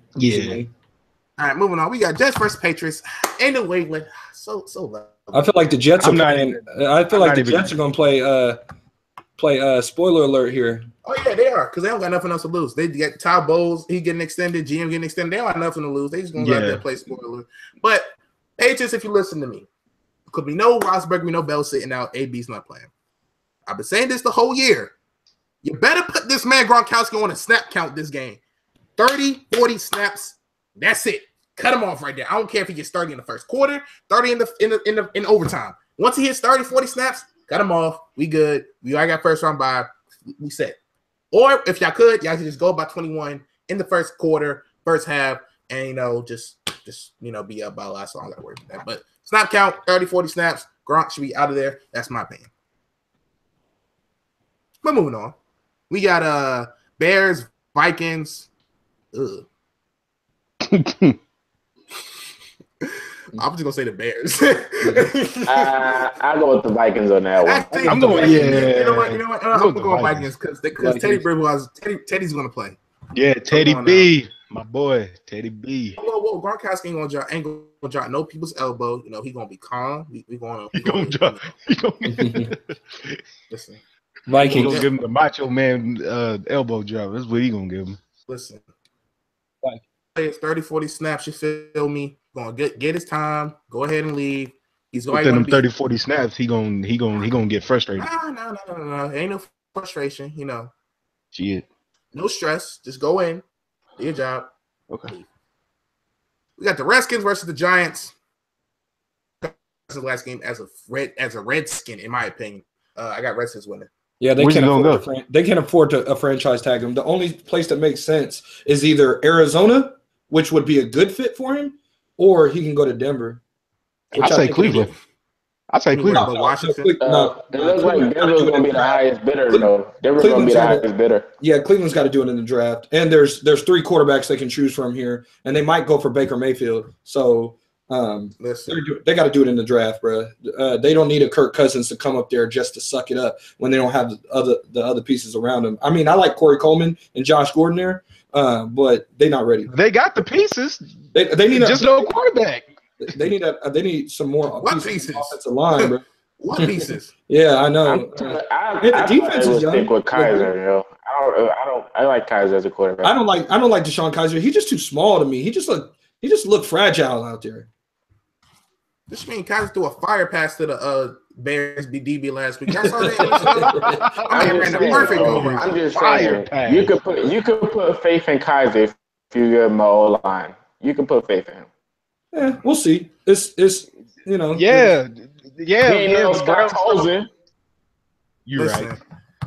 All right, moving on. We got Jets versus Patriots in New England. So low. I feel like the Jets are playing. I feel like the Jets are going to play. Spoiler alert here. Oh yeah, they are, because they don't got nothing else to lose. They get Todd Bowles, he getting extended, GM getting extended. They don't have nothing to lose. They just gonna go out there and play spoiler. But Patriots, if you listen to me, could be no Rosberg, be no Bell sitting out. AB's not playing. I've been saying this the whole year. You better put this man Gronkowski on a snap count this game. 30, 40 snaps. That's it. Cut him off right there. I don't care if he gets 30 in the first quarter, 30 in overtime. Once he hits 30, 40 snaps, cut him off. We good. We already got first round bye. We set. Or if y'all could just go by 21 in the first quarter, first half, and just be up by a lot. So I don't gotta worry about that. But snap count, 30, 40 snaps. Gronk should be out of there. That's my opinion. But moving on. We got Bears, Vikings. Ugh. I'm just gonna say the Bears. I'll go with the Vikings on that one. I'm going. You know what? I'm gonna go Vikings because Teddy Teddy's gonna play. Yeah, Teddy B, my boy, Teddy B. Whoa, Gronkowski ain't gonna drop no people's elbow. He gonna be calm. We gonna drop. Listen, Vikings gonna give him the Macho Man elbow drop. That's what he gonna give him. Listen, it's 30, 40 snaps. You feel me? Gonna get his time. Go ahead and leave. He's going within them 30, 40 snaps. He gonna get frustrated. No. Ain't no frustration. Shit. No stress. Just go in. Do your job. Okay. We got the Redskins versus the Giants. That's the last game as a Redskin, in my opinion. I got Redskins winning. Yeah, they can't afford to franchise tag him. The only place that makes sense is either Arizona, which would be a good fit for him, or he can go to Denver. I say Cleveland. I say Cleveland. No, Washington. It looks like Denver's going to be the highest bidder, though. Denver's going to be the highest bidder. Yeah, Cleveland's got to do it in the draft. And there's 3 quarterbacks they can choose from here, and they might go for Baker Mayfield. So they got to do it in the draft, bro. They don't need a Kirk Cousins to come up there just to suck it up when they don't have the other pieces around them. I mean, I like Corey Coleman and Josh Gordon there, but they're not ready. They got the pieces. They need just no quarterback. They need some more pieces? Offensive line, bro. What pieces? Yeah, I know. The defense is young. Stick with Kaiser, yo. I like Kaiser as a quarterback. I don't like Deshaun Kaiser. He's just too small to me. He just looked fragile out there. This mean Kaiser threw a fire pass to the Bears DB last week. That's all they ran the perfect over. I'm just saying, you could put faith in Kaiser if you give him an O-line. You can put faith in him. Yeah, we'll see. It's Yeah. He ain't no Scott Tolzien. You're right.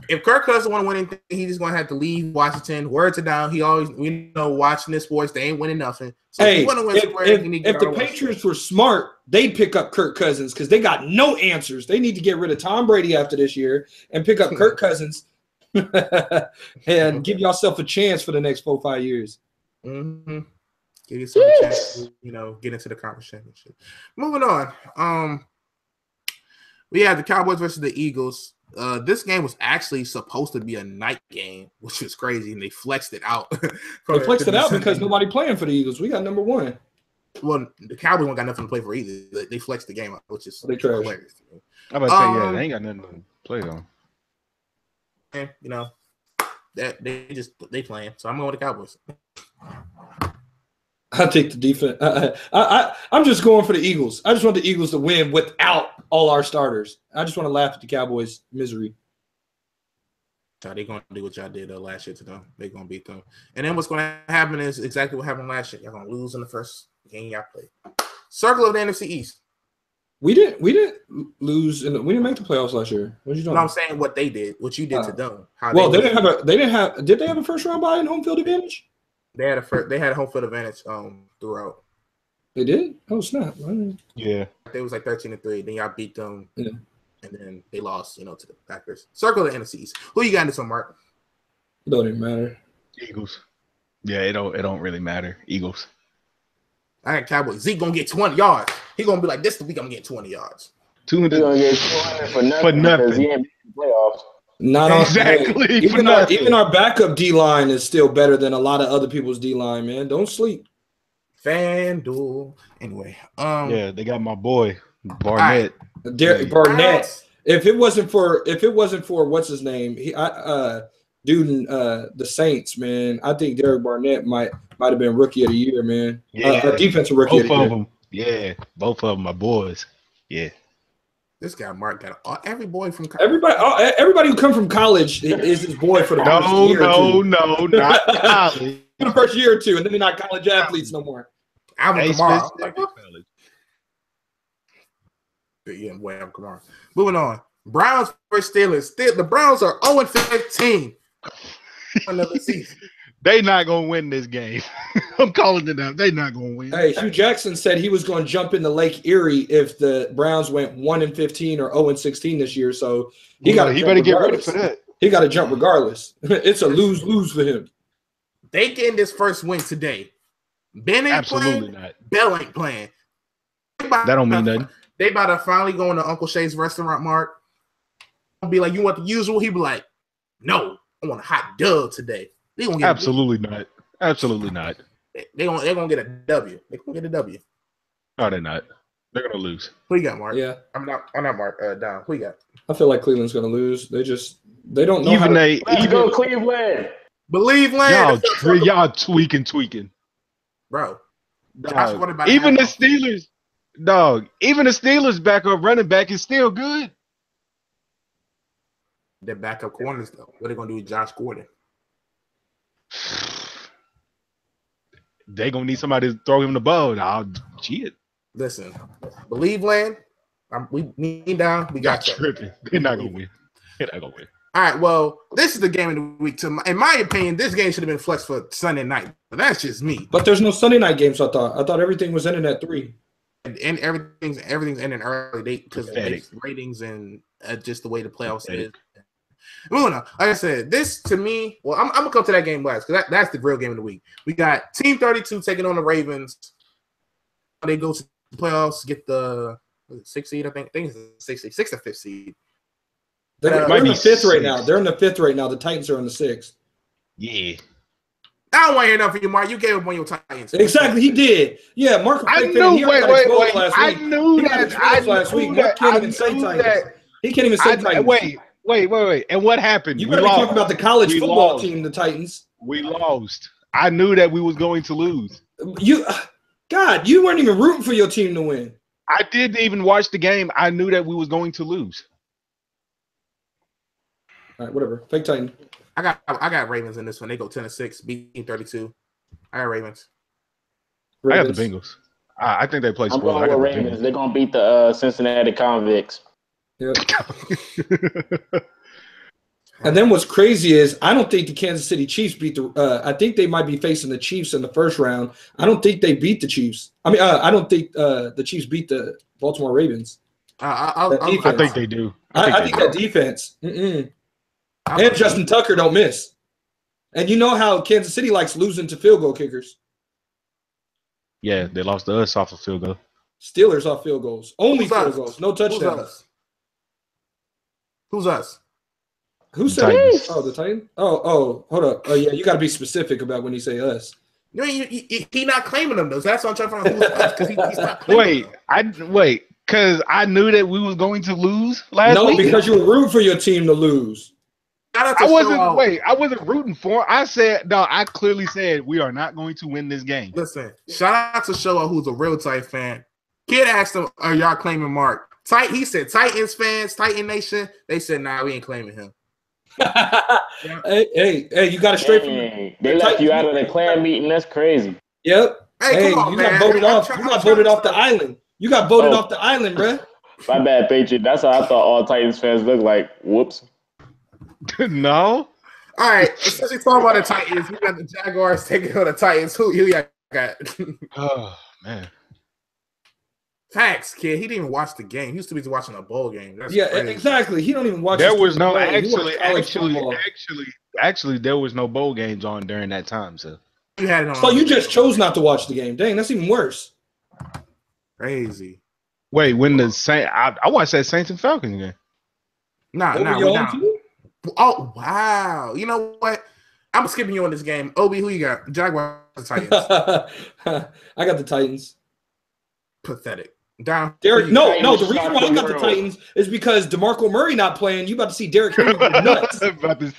If Kirk Cousins want to win anything, he's just gonna have to leave Washington. Words are down. We know watching this sports, they ain't winning nothing. So hey, if the Patriots were smart, they'd pick up Kirk Cousins because they got no answers. They need to get rid of Tom Brady after this year and pick up Kirk Cousins and give yourself a chance for the next 4-5 years. Mm-hmm. Give yourself a chance to, get into the conference championship. Moving on. We have the Cowboys versus the Eagles. This game was actually supposed to be a night game, which is crazy, and they flexed it out. They flexed it out because nobody playing for the Eagles. We got number 1. Well, the Cowboys don't got nothing to play for either. They flexed the game out, which is hilarious. I'm about to say, they ain't got nothing to play on. And that they playing. So I'm going with the Cowboys. I take the defense. I'm just going for the Eagles. I just want the Eagles to win without all our starters. I just want to laugh at the Cowboys' misery. They're going to do what y'all did last year to them. They're going to beat them. And then what's going to happen is exactly what happened last year. Y'all going to lose in the first game y'all played. Circle of the NFC East. We didn't lose, and we didn't make the playoffs last year. What you doing? No, I'm saying what they did, what you did to them. Well, they didn't have. Did they have a first round bye and home field advantage? They had a home field advantage throughout. They did. Oh snap! Yeah, They was like 13-3. Then y'all beat them, Yeah. and then they lost, to the Packers. Circle the NFCs. Who you got in this one, Mark? It don't even matter. Eagles. Yeah, it don't really matter. Eagles. I got Cowboys. Zeke gonna get 20 yards. He gonna be like, this the week I'm getting 20 yards. 200 He's gonna get 200 for nothing. For nothing. Because he ain't making the playoffs. Not on Exactly, Even for our, nothing. even our backup D line is still better than a lot of other people's D line. Man, don't sleep. FanDuel. Anyway, Yeah, they got my boy Barnett. Derek Barnett. If it wasn't for what's his name, the Saints, man. I think Derek Barnett might have been rookie of the year, man. Yeah. Defensive rookie Both of the of year. them. Yeah, both of them, my boys. Yeah. this guy Mark got every boy from Everybody who come from college is his boy for the first year or two. No, not college. For the first year or two, and then they're not college athletes no more. Alvin Hey, Kamara. Smith, college. Yeah, boy, Alvin Kamara. Moving on. Browns versus Steelers. The Browns are 0-15. Another season. They not gonna win this game. I'm calling it out. They not gonna win. Hey, Hugh Jackson said he was going to jump into Lake Erie if the Browns went 1-15 or 0-16 this year. So he better get ready for that. He got to jump regardless. It's a lose-lose for him. They getting this first win today. Ben ain't Absolutely playing. not. Bell ain't playing. That don't mean nothing. They about to finally go into Uncle Shay's restaurant, Mark. I'll be like, you want the usual? He be like, no, I want a hot dub today. They gonna get Absolutely not. Absolutely not. They're gonna get a W. They're gonna get a W. No, they're not. They're gonna lose. Who you got, Mark? Yeah, I'm not Mark. Don. Who you got? I feel like Cleveland's going to lose. They don't know Even Let's go Cleveland. Believe land. y'all tweaking. Bro. Dog, even the Steelers backup running back is still good. Their backup corners, though. What are they gonna do with Josh Gordon? They gonna need somebody to throw him the ball. Shit. Listen, believe land. We need down. We got you. Tripping. They're not gonna win. All right. Well, this is the game of the week. In my opinion, this game should have been flexed for Sunday night. But that's just me. But there's no Sunday night games. I thought everything was ending at 3. And everything's ending early date because ratings and just the way the playoffs is. Moving on. Like I said, this to me. Well, I'm gonna come to that game last because that's the real game of the week. We got Team 32 taking on the Ravens. They go to the playoffs, get the 6th seed. I think it's the 6th or 5th seed. They're in the 5th right now. They're in the 5th right now. The Titans are in the 6th. Yeah. I don't want to hear enough of you, Mark. You gave up on your Titans. Exactly, he did. Yeah, Mark. I knew. Wait. I knew that. Last week. Mark can't even say Titans. He can't even say Titans. Wait. And what happened? You better be talking about the college football team, the Titans. We lost. I knew that we was going to lose. You weren't even rooting for your team to win. I didn't even watch the game. I knew that we was going to lose. All right, whatever. Fake Titan. I got Ravens in this one. They go 10-6, beating 32. I got Ravens. I got the Bengals. I think they play I'm spoiler. going with Ravens. They're gonna beat the Cincinnati Convicts. Yep. And then what's crazy is I don't think the Kansas City Chiefs beat the. I think they might be facing the Chiefs in the first round. I don't think they beat the Chiefs. I mean, I don't think the Chiefs beat the Baltimore Ravens. I think they do. I think that defense. And Justin Tucker don't miss. And you know how Kansas City likes losing to field goal kickers. Yeah, they lost to us off a field goal. Steelers off field goals. Only field goals. No touchdowns. Who's us? Who said it? Oh, the Titans? Oh, hold up. Oh, yeah, you got to be specific about when you say us. He not claiming them, though. So that's what I'm trying to find out who's us because he's not claiming them. Wait. Because I knew that we was going to lose last week. No, because you were rooting for your team to lose. I wasn't rooting for him. I clearly said we are not going to win this game. Listen, shout out to Showa, who's a real Titan fan. Kid asked him, are y'all claiming Mark? He said Titans fans, Titan Nation. They said, nah, we ain't claiming him. Hey, you got it straight from me. They left you out of the clan meeting. That's crazy. Yep. Hey, come on, you man. got voted off. You got voted off the island. You got voted off the island, bruh. My bad, Patriot. That's how I thought all Titans fans look like. Whoops. No. All right, since we talk about the Titans, we got the Jaguars taking on the Titans. Who y'all got? Oh man. Facts, kid. He didn't even watch the game. He used to be watching a bowl game. That's Yeah, crazy. exactly. He don't even watch. There his was no football. He watched college football. actually there was no bowl games on during that time. So You had it on. So you just chose not to watch the game. Dang, that's even worse. Crazy. wait, when the Saint, I watched that Saints and Falcons game. Nah, What were nah, you we're on down. to? Oh wow! You know what? I'm skipping you on this game. Obi, who you got? Jaguars, or Titans. I got the Titans. Pathetic. Down. Derek, who you no. got? The reason why I got the Titans is because DeMarco Murray not playing. You about to see Derrick Henry go nuts. about to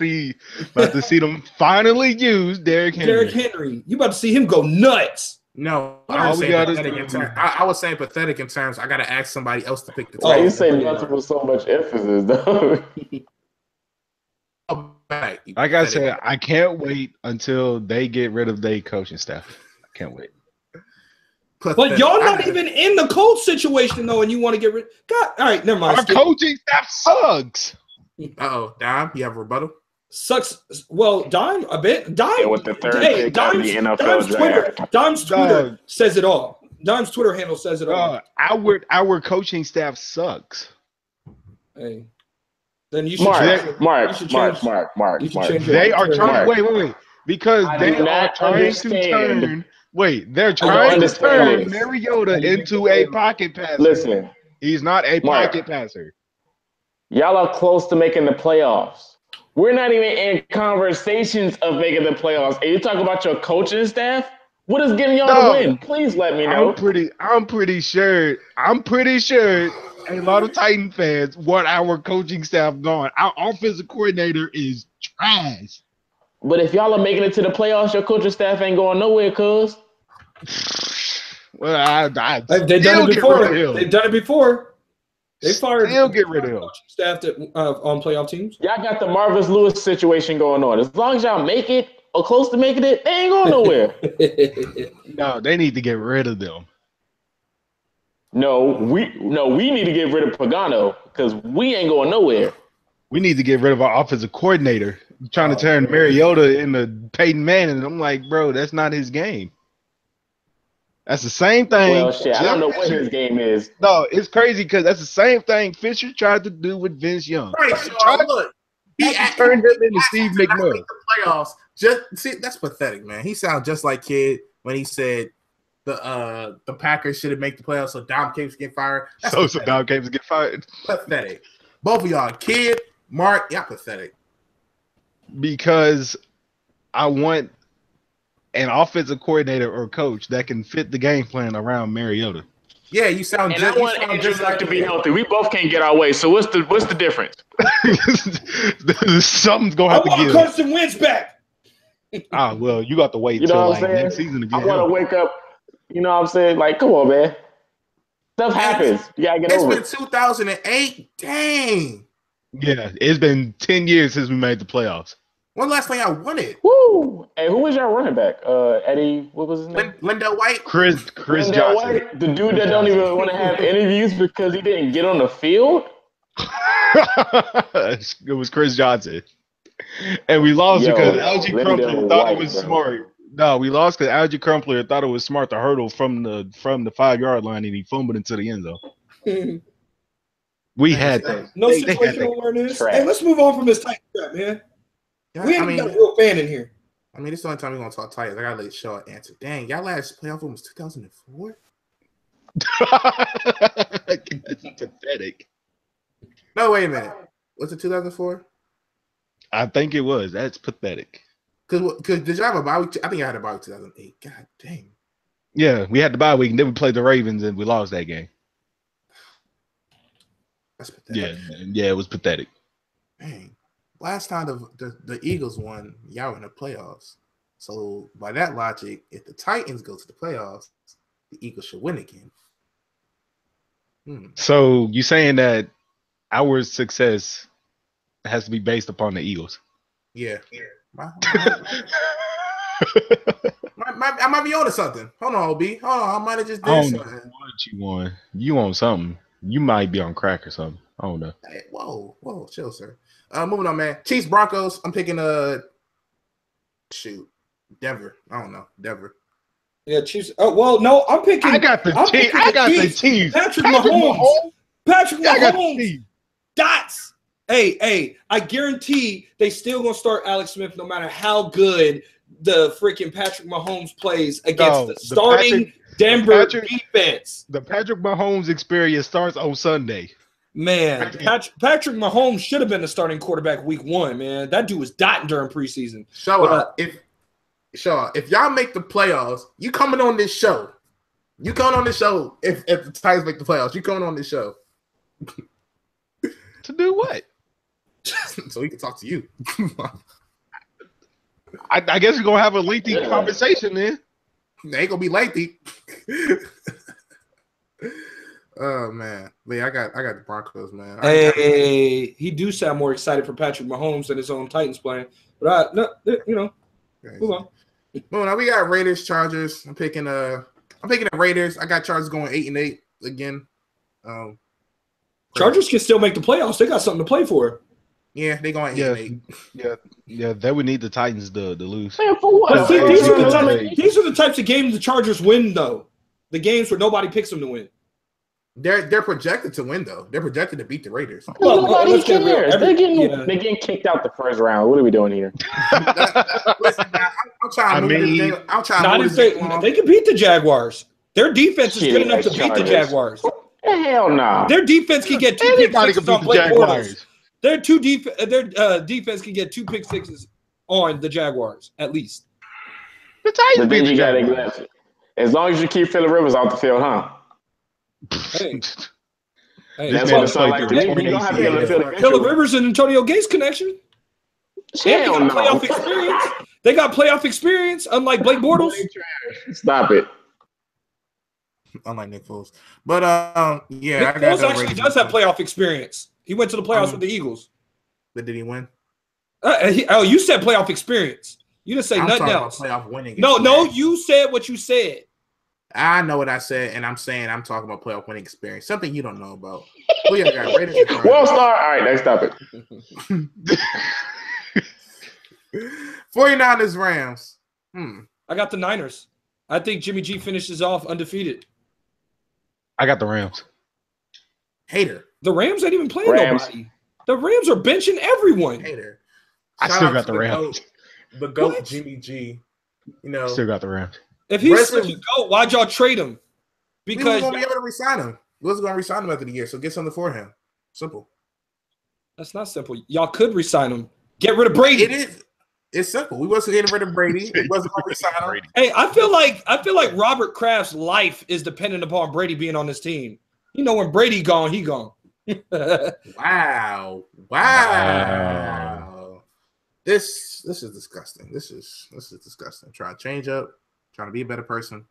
see them finally use Derrick Henry. Derrick Henry, you about to see him go nuts. No, All I was we saying got is- pathetic in terms. I was saying pathetic in terms. I got to ask somebody else to pick the Why you Titans. say nothing with so much emphasis, though? Back, you Like I pathetic. said, I can't wait until they get rid of their coaching staff. I can't wait. But Pathetic. y'all not even in the Colts situation though, and you want to get rid. God, all right, never mind. Our coaching staff sucks. Uh-oh, Dom, you have a rebuttal? Sucks. Well, Dime a bit. Dime. Yeah, with the third Hey, pick on the NFL draft. Dime's Twitter Dog. says it all. Dime's Twitter handle says it all. Our coaching staff sucks. Hey, then you should change- Mark. you should change your They are Twitter trying. handle. Wait. Because I they do are not trying understand. to turn. Wait, they're don't trying to understand turn this. Mariota into a pocket passer. Listen, He's not a Mark. pocket passer. y'all are close to making the playoffs. We're not even in conversations of making the playoffs. And you talk about your coaching staff? What is getting y'all No. to win? Please let me know. I'm pretty sure a lot of Titan fans want our coaching staff gone. Our offensive coordinator is trash. But if y'all are making it to the playoffs, your coaching staff ain't going nowhere, cuz. Well, I They've done still it get before. rid of him. They've done it before. They fired. Still get rid of him. Staff that on playoff teams. Y'all got the Marvis Lewis situation going on. As long as y'all make it or close to making it, they ain't going nowhere. No, they need to get rid of them. No, we need to get rid of Pagano because we ain't going nowhere. We need to get rid of our offensive coordinator. Trying to turn Mariota into Peyton Manning. I'm like, bro, that's not his game. That's the same thing. Well, shit, I don't know what his game is. No, it's crazy because that's the same thing Fisher tried to do with Vince Young. Right, Sean, look. He turned him into Steve McMillan. The playoffs. Just see, that's pathetic, man. He sounds just like Kid when he said the Packers should have made the playoffs so Dom Capes get fired. That's So pathetic. Dom Capes get fired Pathetic. Both of y'all, Kid, Mark, y'all pathetic. because I want an offensive coordinator or coach that can fit the game plan around Mariota. Yeah, you sound And just, I want you sound Andrew just Luck like to be him. healthy. We both can't get our way. So what's the difference? Something's gonna I have to want give. Carson Wentz back. Ah, well, you got to wait You know till what I'm like saying? next season to I get want to healthy. wake up. You know what I'm saying? Like, come on, man. Stuff happens. You gotta get It's over been it. 2008. Dang. Yeah, it's been 10 years since we made the playoffs. When last time y'all won it? Woo! Hey, who was your running back? Eddie, what was his name? Lindell White? Chris Wendell Johnson. White, the dude that don't even want to have interviews because he didn't get on the field. It was Chris Johnson. And we lost Yo, because Algie Lindell Crumpler thought it White, was bro. smart. No, we lost because Algie Crumpler thought it was smart to hurdle from the 5-yard line and he fumbled into the end zone. We had that. No They had situational awareness. Trash. Hey, let's move on from this Titan crap, man. Yeah, We I ain't mean, got a real fan in here. this is the only time we're gonna talk Titans. I gotta let Shaw answer. Dang, y'all last playoff one was 2004. That's pathetic. No, wait a minute. Was it 2004? I think it was. That's pathetic. Because did y'all have a bye week? I think I had a bye week 2008. God dang. Yeah, we had the bye week and then we played the Ravens and we lost that game. That's pathetic. Yeah, it was pathetic. Dang. Last time the Eagles won, y'all were in the playoffs. So by that logic, if the Titans go to the playoffs, the Eagles should win again. So you saying that our success has to be based upon the Eagles? Yeah. I might be on to something. Hold on, OB. Hold on, I might have just I did don't know something. what you want. You want something. You might be on crack or something. I don't know. Hey, whoa, chill, sir. Moving on, man. Chiefs Broncos. I'm picking Denver. I don't know, Denver. Yeah, Chiefs. Oh well, no, I'm picking. I got the Chiefs. I got the Chiefs. Patrick Mahomes. Patrick Mahomes. Dots. Hey, I guarantee they still gonna start Alex Smith no matter how good the freaking Patrick Mahomes plays against the starting Denver defense. The Patrick Mahomes experience starts on Sunday. Man, Patrick Mahomes should have been the starting quarterback week 1, man. That dude was dotting during preseason. If y'all make the playoffs, you coming on this show. You coming on this show if the Titans make the playoffs. You coming on this show. To do what? So we can talk to you. I guess we're gonna have a lengthy conversation then. They ain't gonna be lengthy. Oh man, but yeah, I got the Broncos, man. He do sound more excited for Patrick Mahomes than his own Titans playing. But move on. Well, we got Raiders, Chargers. I'm picking the Raiders. I got Chargers going 8-8 again. Chargers can still make the playoffs. They got something to play for. Yeah, they going 8-8. Yeah. They would need the Titans to lose. Man, for what? See, these are the types of games the Chargers win, though. The games where nobody picks them to win. They're projected to win, though. They're projected to beat the Raiders. Nobody cares. They're getting kicked out the first round. What are we doing here? Listen, I'm trying to move this game. I'm trying to move this game. They can beat the Jaguars. Their defense is good enough to beat the Jaguars. Hell no. Their defense can get 2 pick sixes on Blake Bortles. Their defense can get 2 pick sixes on the Jaguars, at least. The Titans beat the Jaguars. As long as you keep Phillip Rivers off the field, huh? Hey, that's what it sounds like to me. You don't have Phillip Rivers and Antonio Gates connection. Hell no. Playoff experience. They got playoff experience, unlike Blake Bortles. Stop it. Unlike Nick Foles, but Nick Foles actually does have playoff experience. He went to the playoffs with the Eagles. But did he win? You said playoff experience. You didn't say nothing else. Playoff winning. No, you said what you said. I know what I said, and I'm talking about playoff winning experience. Something you don't know about. Who you got? Raiders. Well, star. All right, next topic. 49ers Rams. I got the Niners. I think Jimmy G finishes off undefeated. I got the Rams. Hater. The Rams ain't even playing nobody. The Rams are benching everyone. Hater. I still got the Rams. The GOAT Jimmy G. Still got the Rams. If he's such a GOAT, why'd y'all trade him? Because we were going to be able to resign him. We wasn't going to resign him after the year, so get something for him. Simple. That's not simple. Y'all could resign him. Get rid of Brady. It is. It's simple. We wasn't getting rid of Brady. We wasn't going to resign him. Hey, I feel like Robert Kraft's life is dependent upon Brady being on this team. When Brady gone, he gone. Wow. This is disgusting. This is disgusting. Trying to change up, trying to be a better person.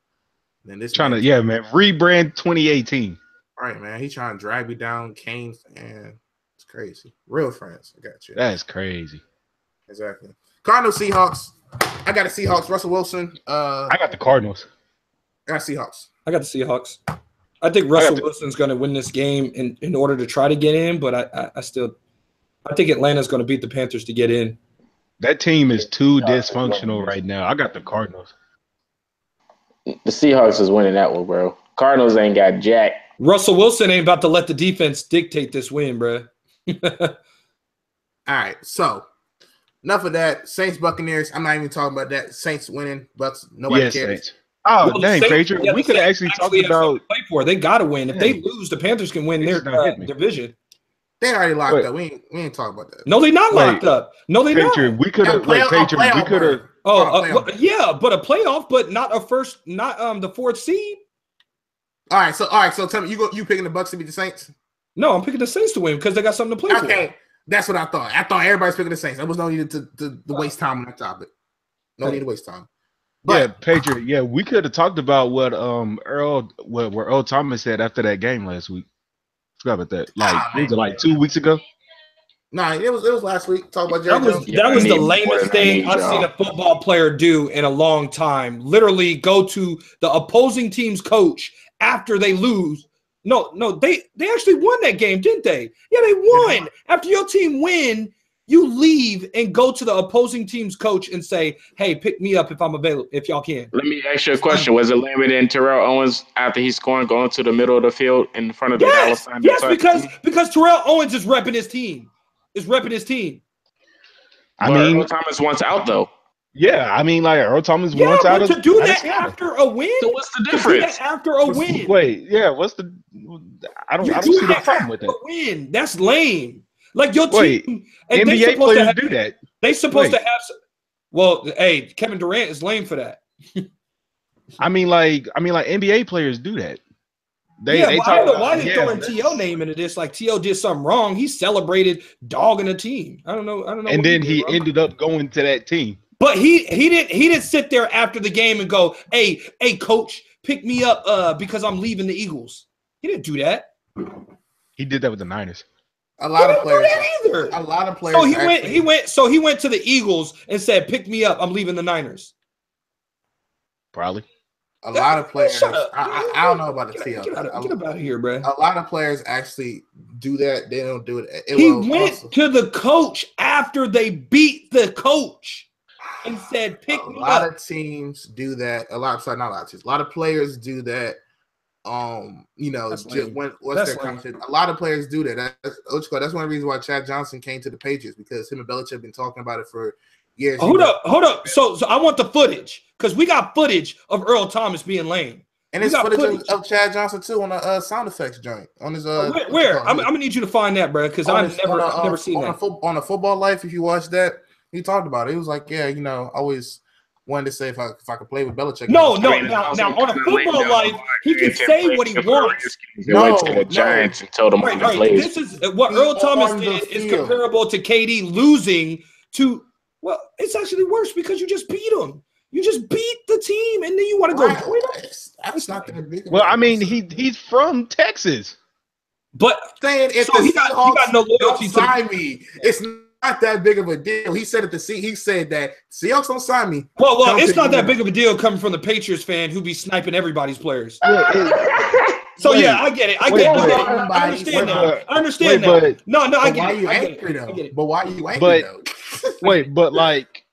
Then this rebrand 2018. All right, man. He's trying to drag me down, Kane, and it's crazy. Real friends. I got you. That's crazy. Exactly. Cardinals, Seahawks. I got the Seahawks. Russell Wilson. I got the Cardinals. I got Seahawks. I got the Seahawks. I think Russell Wilson's going to win this game in order to try to get in, but I think Atlanta's going to beat the Panthers to get in. That team is too dysfunctional right now. I got the Cardinals. The Seahawks is winning that one, bro. Cardinals ain't got jack. Russell Wilson ain't about to let the defense dictate this win, bro. All right, so enough of that. Saints, Buccaneers. I'm not even talking about that. Saints winning, Bucks. Nobody cares. Saints. Oh, dang, Patriot. We could have actually talked about. Play for. They got to win. If they lose, the Panthers can win their division. They already locked up. We ain't talking about that. No, they not locked up. No, they Patriot, not. We could have. Patriot, we could have. Yeah, but a playoff, but not a first, not the 4th seed. All right, so tell me, you picking the Bucks to beat the Saints? No, I'm picking the Saints to win because they got something to play for. Okay, that's what I thought. I thought everybody's picking the Saints. There was no need to waste time on that topic. No need to waste time. But Patriot, we could have talked about what Earl Thomas said after that game last week. Forgot about that. Was it 2 weeks ago? Nah, it was last week. Talk about that was the lamest thing I've seen a football player do in a long time. Literally go to the opposing team's coach after they lose No, they actually won that game, didn't they? Yeah, they won. After your team win, you leave and go to the opposing team's coach and say, "Hey, pick me up if I'm available, if y'all can." Let me ask you a question. Was it Lambert and Terrell Owens after he's scoring going to the middle of the field in front of the Dallas? Yes, because Terrell Owens is repping his team. I mean, Earl Thomas wants out though. Yeah, I mean, like Earl Thomas wants out of to do that after a win. So what's the difference? After a win. Wait, yeah, what's the? I don't see the problem with that. Win. That's lame. Like your team. Wait, and NBA players do that. They supposed to have. Well, hey, Kevin Durant is lame for that. I mean, like NBA players do that. I don't know why they're throwing T.O. name into this. Like T.O. did something wrong. He celebrated dogging a team. I don't know. And then he ended up going to that team. But he didn't sit there after the game and go, hey, coach, pick me up because I'm leaving the Eagles. He didn't do that. He did that with the Niners. A lot of players. A lot of players. So he went to the Eagles and said, "Pick me up. I'm leaving the Niners." Probably. A lot of players. I don't know about the TL. Get up out of here, bro. A lot of players actually do that. They don't do it. He went to the coach after they beat the coach and said, "Pick me up." A lot of teams do that. A lot of players do that. Just what's their content? A lot of players do that. That's one of the reasons why Chad Johnson came to the Patriots, because him and Belichick have been talking about it for years. Hold up. So I want the footage, because we got footage of Earl Thomas being lame. And it's footage of Chad Johnson too on a sound effects joint on his where? I'm gonna need you to find that, bro, because I've never seen that. On a Football Life, if you watch that, he talked about it. He was like, yeah, always wanted to say if I could play with Belichick. Now on a Football Life, he can say what he wants. Went to the Giants and told him to play. This is what Earl Thomas did is comparable to KD losing to. Well, it's actually worse because you just beat him. You just beat the team, and then you want to go. That's not that big. Well, I mean, he's from Texas, but saying if so he got no loyalty to sign me, it's not that big of a deal. He said he said that Seahawks don't sign me. Well, it's not that big of a deal coming from the Patriots fan who be sniping everybody's players. So I get it. I understand that. I understand that. No, I get it. But why are you angry though? Wait, but like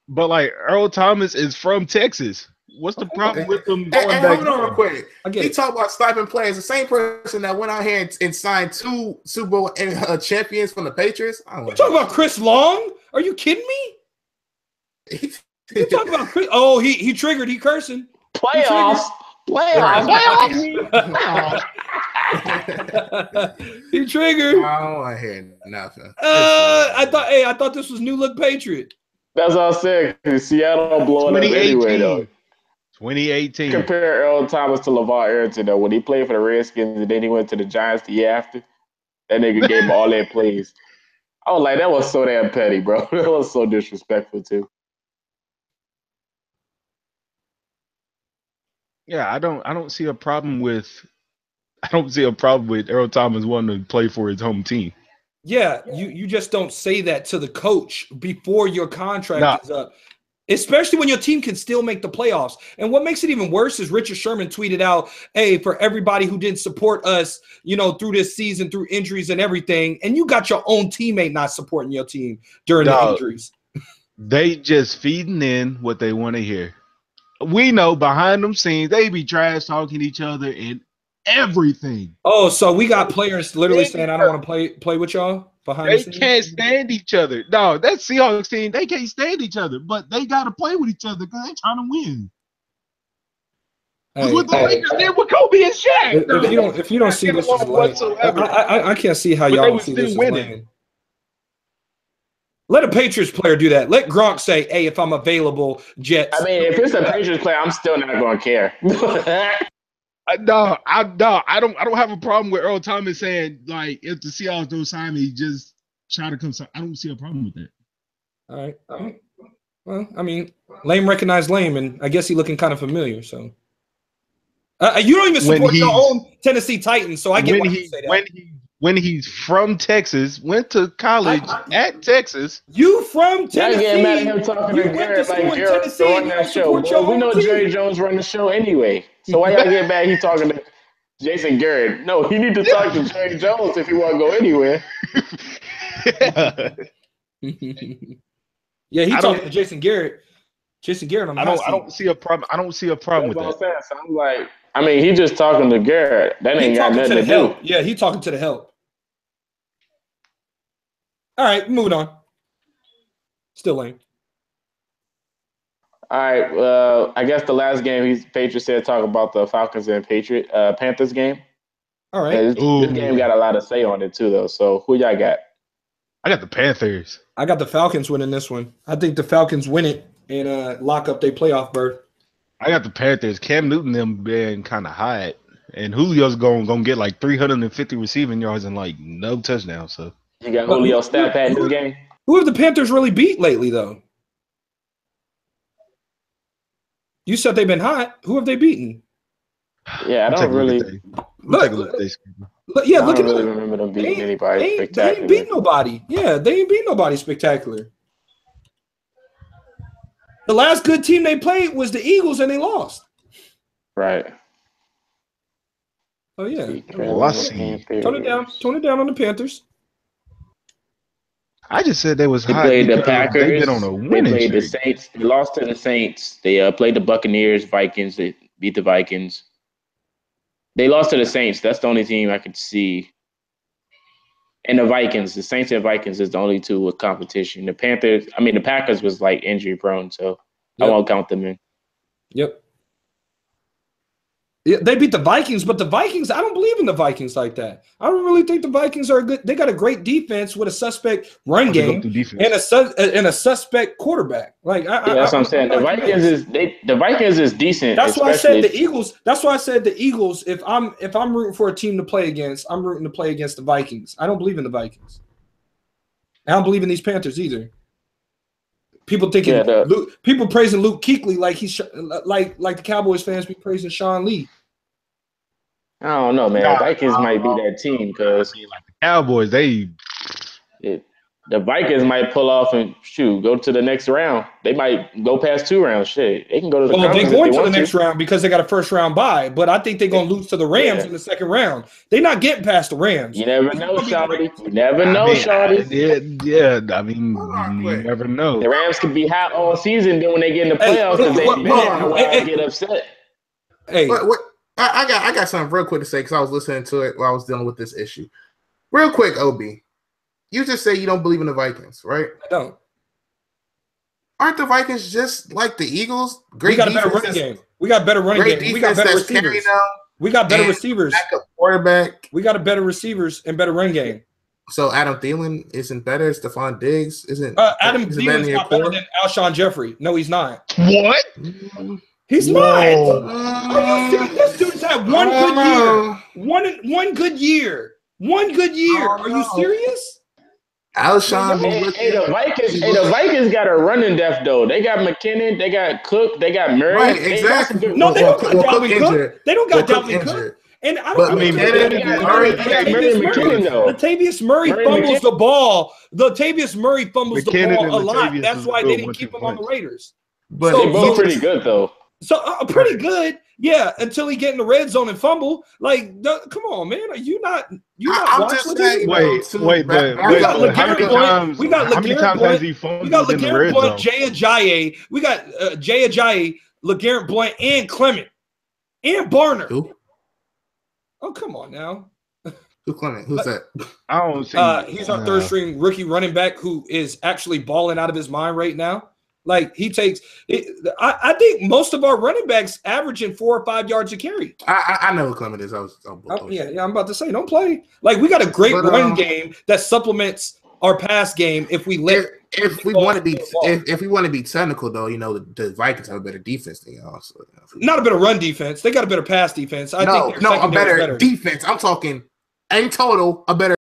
Earl Thomas is from Texas. What's the problem with them going back? Hold on real quick. He talked about sniping players. The same person that went out here and signed 2 Super Bowl champions from the Patriots. You talking about Chris Long? Are you kidding me? You talking about Chris? Oh, he triggered. He cursing. Playoffs. He triggered. I don't want to hear nothing. I thought this was New Look Patriot. That's what I said. Seattle blowing up anyway, though. 2018. Compare Earl Thomas to LeVar Arrington, though. When he played for the Redskins and then he went to the Giants the year after, that nigga gave him all their plays. I was like, that was so damn petty, bro. That was so disrespectful, too. Yeah, I don't see a problem with Earl Thomas wanting to play for his home team. Yeah, you just don't say that to the coach before your contract is up, especially when your team can still make the playoffs. And what makes it even worse is Richard Sherman tweeted out, "Hey, for everybody who didn't support us, through this season, through injuries and everything, and you got your own teammate not supporting your team during the injuries." They just feeding in what they want to hear. We know behind them scenes they be trash talking each other and everything. Oh, so we got players literally saying, "I don't want to play with y'all." Behind they can't stand each other. No, that Seahawks team, they can't stand each other, but they got to play with each other because they're trying to win. With the Lakers did with Kobe and Shaq. If you don't see this as whatsoever, I can't see how y'all don't see this as winning. Let a Patriots player do that. Let Gronk say, "Hey, if I'm available, Jets." I mean, if it's a Patriots player, I'm still not going to care. No, I don't have a problem with Earl Thomas saying, like, if the Seahawks don't sign me, just try to come sign. I don't see a problem with that. All right. Well, I mean, lame recognized lame, and I guess he's looking kind of familiar. So you don't even support your own Tennessee Titans, so I get why you say that. When he's from Texas, went to college at Texas. You from Tennessee? I get mad at him talking to Garrett like Garrett run that show. Well, we know Jerry Jones run the show anyway. So why y'all get mad? He talking to Jason Garrett. No, he need to talk to Jerry Jones if he want to go anywhere. Yeah, he talking to Jason Garrett. Jason Garrett on the I don't see a problem. I don't see a problem with that. So I'm like, I mean, he just talking to Garrett. That ain't got nothing to do. Yeah, he talking to the help. All right, moving on. Still lame. All right, I guess the last game Patriots said talk about the Falcons and Panthers game. All right. This game got a lot of say on it too, though. So who y'all got? I got the Panthers. I got the Falcons winning this one. I think the Falcons win it and lock up their playoff berth. I got the Panthers. Cam Newton them being kind of hot, and Julio's gonna get like 350 receiving yards and like no touchdowns. So you got Julio stat pad in this game. Who have the Panthers really beat lately, though? You said they've been hot. Who have they beaten? Yeah, I don't really. Look at I don't really remember them beating anybody spectacular. They ain't beat nobody. Yeah, they ain't beat nobody spectacular. The last good team they played was the Eagles, and they lost. Right. Oh yeah. Well, I see. Tone it down. Tone it down on the Panthers. I just said they was hot. They played the Packers. They've been on a winning They played streak. the Saints. They lost to the Saints. They played the Buccaneers, Vikings. They beat the Vikings. They lost to the Saints. That's the only team I could see. And the Vikings. The Saints and Vikings is the only two with competition. The Packers was like injury prone, so I won't count them in. Yep. Yeah, they beat the Vikings, but the Vikings, I don't believe in the Vikings like that. I don't really think the Vikings are good. They got a great defense with a suspect run game and a suspect quarterback. Like that's what I'm saying. The Vikings is decent. That's why I said the Eagles. That's why I said the Eagles. If I'm rooting for a team to play against, I'm rooting to play against the Vikings. I don't believe in the Vikings. I don't believe in these Panthers either. People thinking people praising Luke Kuechly like he's like the Cowboys fans be praising Sean Lee. I don't know, man. Vikings might be that team because like the Cowboys, the Vikings might pull off and go to the next round. They might go past 2 rounds. Shit, they can go to the. Well, they're going to the next round because they got a first round bye. But I think they're going to lose to the Rams in the second round. They're not getting past the Rams. You never know, Shawty. You never know, Shawty. Yeah. I mean, you never know. The Rams could be hot all season. Then when they get in the playoffs, they get upset. Hey, what? I got something real quick to say because I was listening to it while I was dealing with this issue. Real quick, OB. You just say you don't believe in the Vikings, right? I don't. Aren't the Vikings just like the Eagles? We got a better running game. We got better running game. We got better receivers. We got better receivers. Backup quarterback. We got a better receivers and better run game. So Adam Thielen isn't better. Stephon Diggs isn't. Adam Thielen's not better than Alshon Jeffrey. No, he's not. What? He's not. Are you serious? This dude's had one good year. One good year. One good year. Are you serious? Alshon. The Vikings got a running depth though. They got McKinnon, they got Cook, they got Murray. Right, exactly. No, they don't got Dalvin Cook. They don't got Dalvin Cook. And I don't mean Latavius Murray fumbles the ball. Latavius Murray fumbles the ball a lot. That's why they didn't keep him on the Raiders. But they're both pretty good though. So pretty good, yeah. Until he get in the red zone and fumble, like, come on, man, are you not? You not watching? Wait, but we got LeGarrette Blount. We got LeGarrette Blount, Jay Ajayi. We got Jay Ajayi, LeGarrette Blount, and Clement, and Barner. Who? Oh, come on now. Who Clement? Who's that? I don't see. He's our third string rookie running back who is actually balling out of his mind right now. Like he takes it, I think most of our running backs averaging 4 or 5 yards a carry. I know who Clement is. Yeah, I'm about to say, don't play. Like we got a great run game that supplements our pass game. If we want to be technical, though, you know the Vikings have a better defense than y'all. So, not a better run defense. They got a better pass defense. I think a better defense. I'm talking in total a better